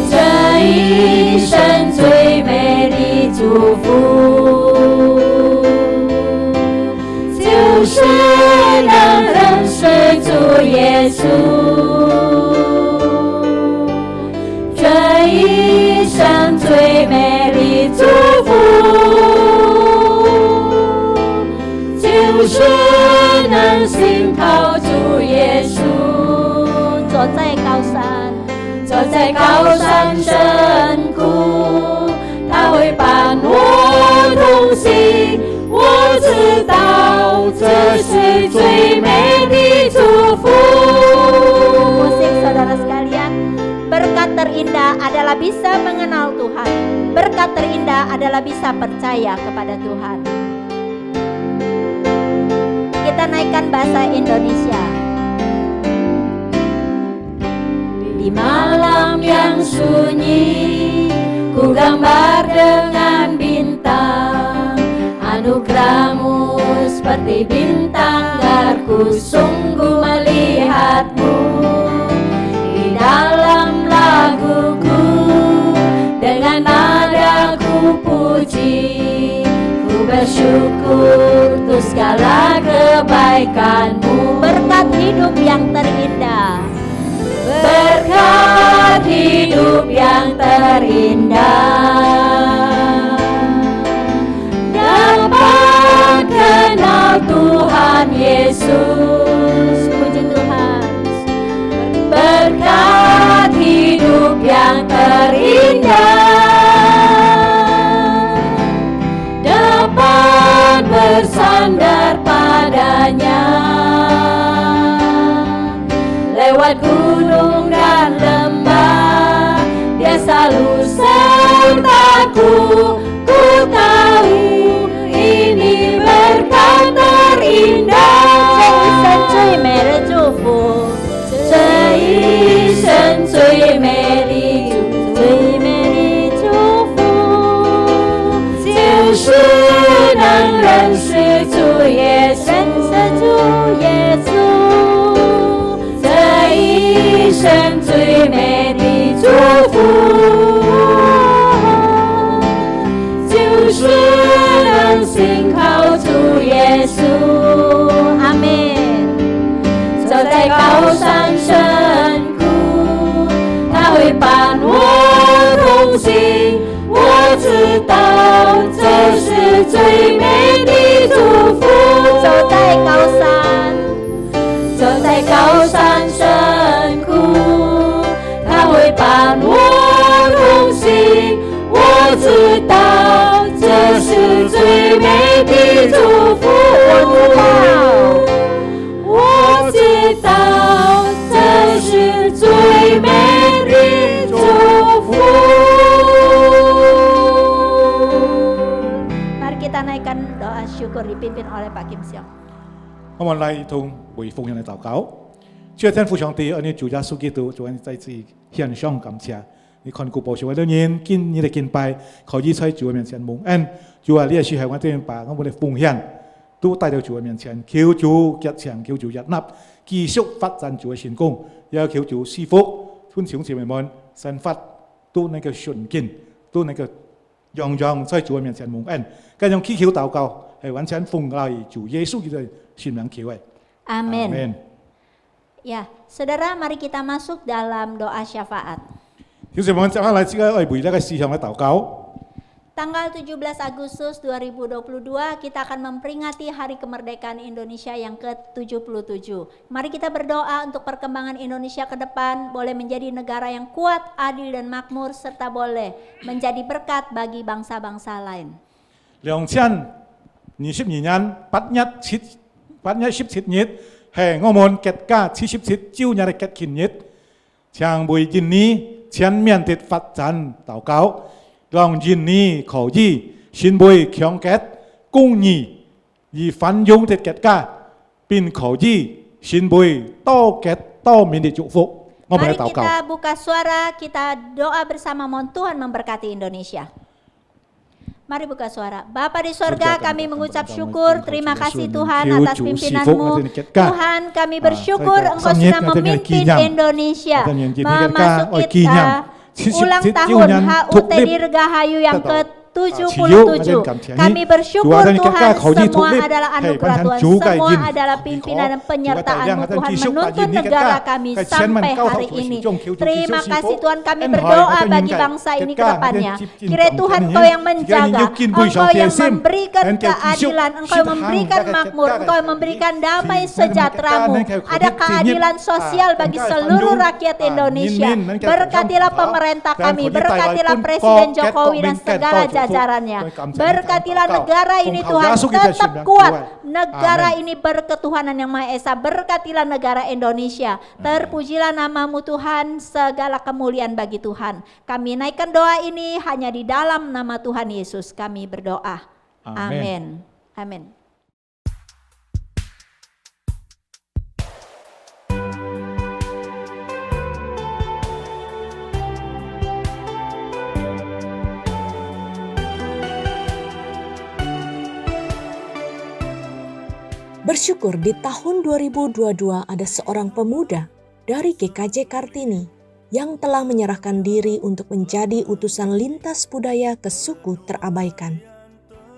这一生最美的祝福，就是能认识主耶稣。这一生最美的祝福，就是能信靠主耶稣。走在高山。 走在高山深谷，他会伴我同行。我知道这是最美的祝福。Musik saudara sekalian, berkat terindah adalah bisa mengenal Tuhan. Berkat terindah adalah bisa percaya kepada Tuhan. Kita naikkan bahasa Indonesia. Di malam yang sunyi, ku gambar dengan bintang. Anugerahmu seperti bintang, agar ku sungguh melihatmu. Di dalam laguku, dengan nada ku puji, ku bersyukur untuk segala kebaikan-Mu. Berkat hidup yang terindah, berkat hidup yang terindah, dapat kenal Tuhan Yesus. Puji Tuhan. Berkat hidup yang terindah, dapat bersandar padanya. Lewat gunung dan lembah, Dia selalu sertaku. Ku tahu ini berkat terindah. 这一生最美的祝福，这一生最美丽最美丽祝福，就是能认识主耶稣，耶稣。这一生最美的祝福，就是能信靠主耶稣。阿门。走在高山深谷，他会伴我同行。我知道这是最美的祝福。走在高山，走在高山深谷，他会伴我同行。我知道这是最美的祝福。我知道这是最美的祝福。Mari kita naikkan doa syukur dipimpin oleh Pak Kim Siong. 我们来一同为奉献来祷告。谢天父上帝，我哋主耶穌基督，做我再次獻上感謝。你看顧保守我哋人，見你哋見拜，可以在主嘅面前蒙恩。主啊，你係係我哋把我哋奉獻都帶到主嘅面前，求主吉祥，求主悅納，繼續發展主嘅成功，也求主賜福，歡迎姊妹們散發都那個順境，都那個樣樣在主嘅面前蒙恩。咁樣祈求禱告係完全奉來主耶穌基督聖名求嘅。 Amin. Ya, saudara, mari kita masuk dalam doa syafaat. 弟兄姊妹，接下來這個為呢個事項嘅禱告。 Tanggal 17 Agustus 2022 kita akan memperingati Hari Kemerdekaan Indonesia yang ke-77. Mari kita berdoa untuk perkembangan Indonesia ke depan boleh menjadi negara yang kuat, adil dan makmur serta boleh menjadi berkat bagi bangsa-bangsa lain. 2022年8月17日係我們國家77週年嘅國慶日，將為印尼全面的發展禱告。 讓印尼可以成為強國、公義而繁榮的國家，並可以成為多國多民的祝福。我們來 Mari 禱告。 kita buka suara, kita doa bersama, mohon Tuhan memberkati Indonesia. Mari buka suara. Bapa di sorga, kami mengucap syukur, terima kasih Tuhan atas pimpinan-Mu. Tuhan, kami bersyukur Engkau sudah memimpin Indonesia memasuki ulang tahun HUT Dirgahayu yang ke-77. Kami bersyukur Tuhan, semua adalah anugerah Tuhan, semua adalah pimpinan dan penyertaan-Mu Tuhan menuntun negara kami sampai hari ini. Terima kasih Tuhan, kami berdoa bagi bangsa ini ke depannya. Kiranya Tuhan Engkau yang menjaga, Engkau yang memberikan keadilan, Engkau yang memberikan makmur, Engkau yang memberikan damai sejahtera-Mu. Ada keadilan sosial bagi seluruh rakyat Indonesia. Berkatilah pemerintah kami, berkatilah Presiden Jokowi dan segala jajarannya. Berkatilah negara ini Tuhan tetap kuat. Negara ini berketuhanan yang Maha Esa. Berkatilah negara Indonesia. Terpujilah nama-Mu Tuhan, segala kemuliaan bagi Tuhan. Kami naikkan doa ini hanya di dalam nama Tuhan Yesus kami berdoa. Amin. Amin. Bersyukur di tahun 2022 ada seorang pemuda dari GKJ Kartini yang telah menyerahkan diri untuk menjadi utusan lintas budaya ke suku terabaikan.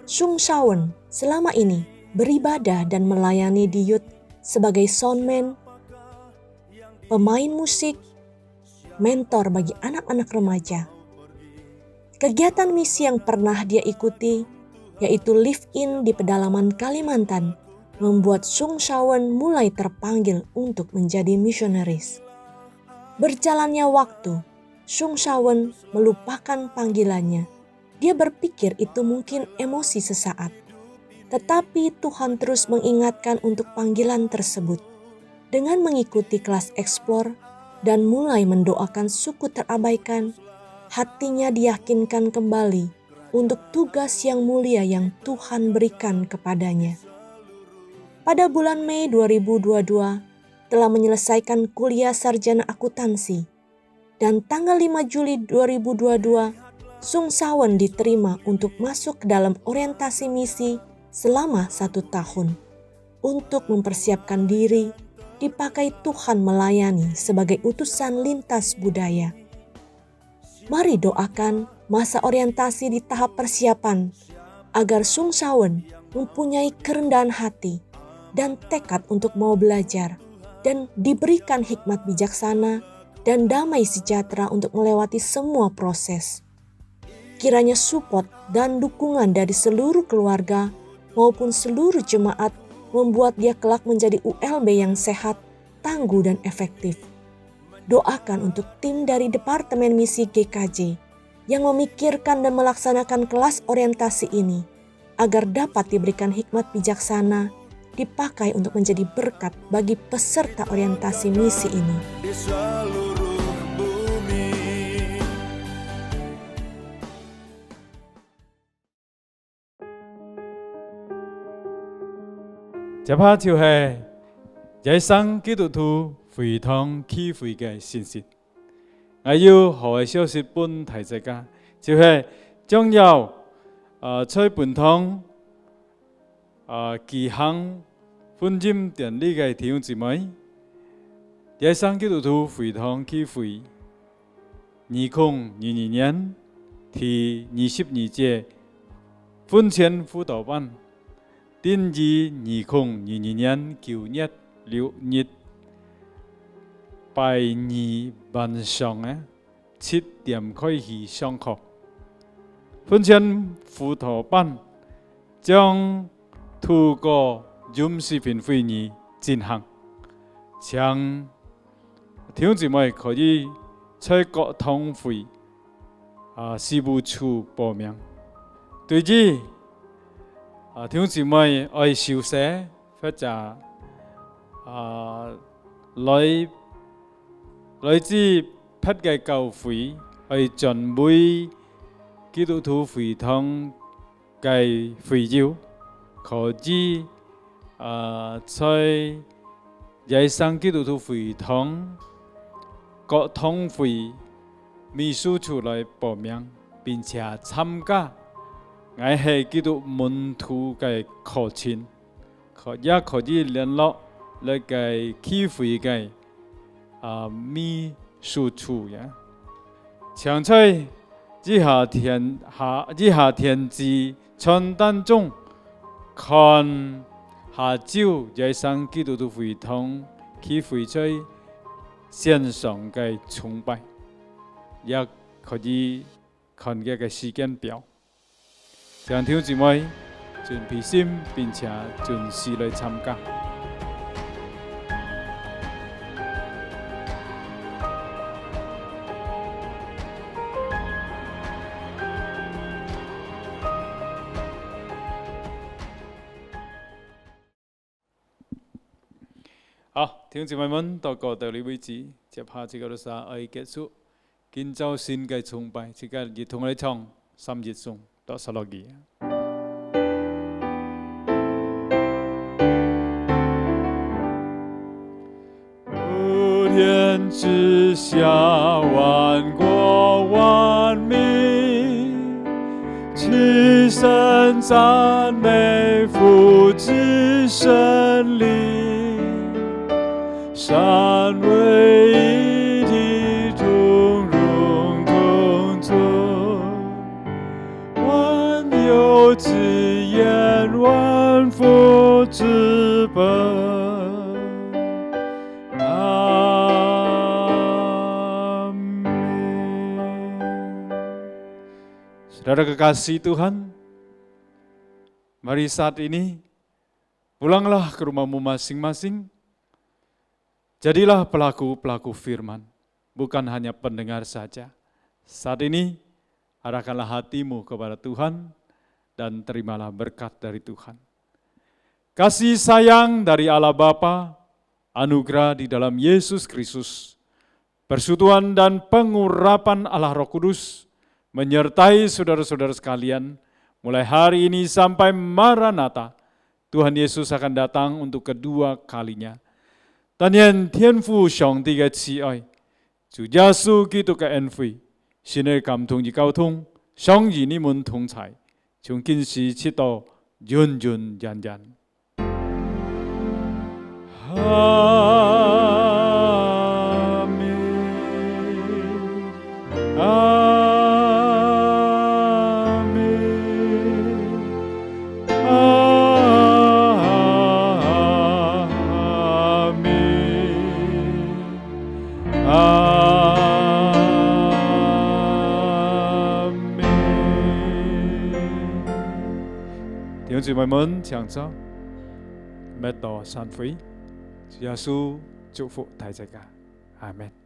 Sung Shawen selama ini beribadah dan melayani di youth sebagai soundman, pemain musik, mentor bagi anak-anak remaja. Kegiatan misi yang pernah dia ikuti, yaitu Live In di pedalaman Kalimantan, membuat Sung Shawen mulai terpanggil untuk menjadi misionaris. Berjalannya waktu, Sung Shawen melupakan panggilannya. Dia berpikir itu mungkin emosi sesaat. Tetapi Tuhan terus mengingatkan untuk panggilan tersebut. Dengan mengikuti kelas Explore dan mulai mendoakan suku terabaikan, hatinya diyakinkan kembali untuk tugas yang mulia yang Tuhan berikan kepadanya. Pada bulan Mei 2022, telah menyelesaikan kuliah sarjana akuntansi, dan tanggal 5 Juli 2022, Sung Shawen diterima untuk masuk ke dalam orientasi misi selama 1 tahun. Untuk mempersiapkan diri, dipakai Tuhan melayani sebagai utusan lintas budaya. Mari doakan masa orientasi di tahap persiapan, agar Sung Shawen mempunyai kerendahan hati dan tekad untuk mau belajar, dan diberikan hikmat bijaksana dan damai sejahtera untuk melewati semua proses. Kiranya support dan dukungan dari seluruh keluarga maupun seluruh jemaat membuat dia kelak menjadi ULB yang sehat, tangguh dan efektif. Doakan untuk tim dari Departemen Misi GKJ yang memikirkan dan melaksanakan kelas orientasi ini, agar dapat diberikan hikmat bijaksana, dipakai untuk menjadi berkat bagi peserta orientasi misi ini. Di seluruh bumi. Tiếp theo就係人生基督徒非常體會嘅信息。我要何小說本提大家，就係將要在本堂舉行婚姻典禮嘅弟兄姊妹，人生基督徒非常體會2022年第22屆婚前輔導班。定於2022年9月6日拜二晚上7點開始上課。婚前輔導班將透過 Zoom 視頻會議進行，請弟兄姊妹可以在各堂會事務處報名。對於弟兄姊妹愛小寫或者來自別嘅教會愛準備基督徒會堂嘅會友，可以在人生基督徒會堂各堂會秘書處來報名，並且參加我係基督門徒嘅課程，也可以聯絡那個機會嘅秘書處呀。請在以下填字傳單中看下晝人生基督徒會堂機會在線上嘅崇拜，也可以看嘅個時間表。請弟兄姊妹盡備心並且盡時來參加。好，弟兄姊妹們到各地理位置，接下這個就是愛結束建造新嘅崇拜，這個一同嚟唱3節頌。到16句。普天之下，萬國萬民，齊聲讚美父子聖靈，三位一體，同榮共尊。自资本。Saudara kekasih Tuhan, mari saat ini pulanglah ke rumahmu masing-masing. Jadilah pelaku-pelaku firman, bukan hanya pendengar saja. Saat ini, arahkanlah hatimu kepada Tuhan dan terimalah berkat dari Tuhan. Kasih sayang dari Allah Bapa, anugerah di dalam Yesus Kristus, persekutuan dan pengurapan Allah Roh Kudus, menyertai saudara-saudara sekalian, mulai hari ini sampai Maranatha, Tuhan Yesus akan datang untuk kedua kalinya. 但愿天父上帝嘅慈愛，主耶穌基督嘅恩惠，神嘅感動與交通，常與你們同在，從今時直到永永遠遠。阿們，阿們，阿們，阿們。弟兄姊妹們，請坐，乜多散會，主耶穌祝福大家，阿們。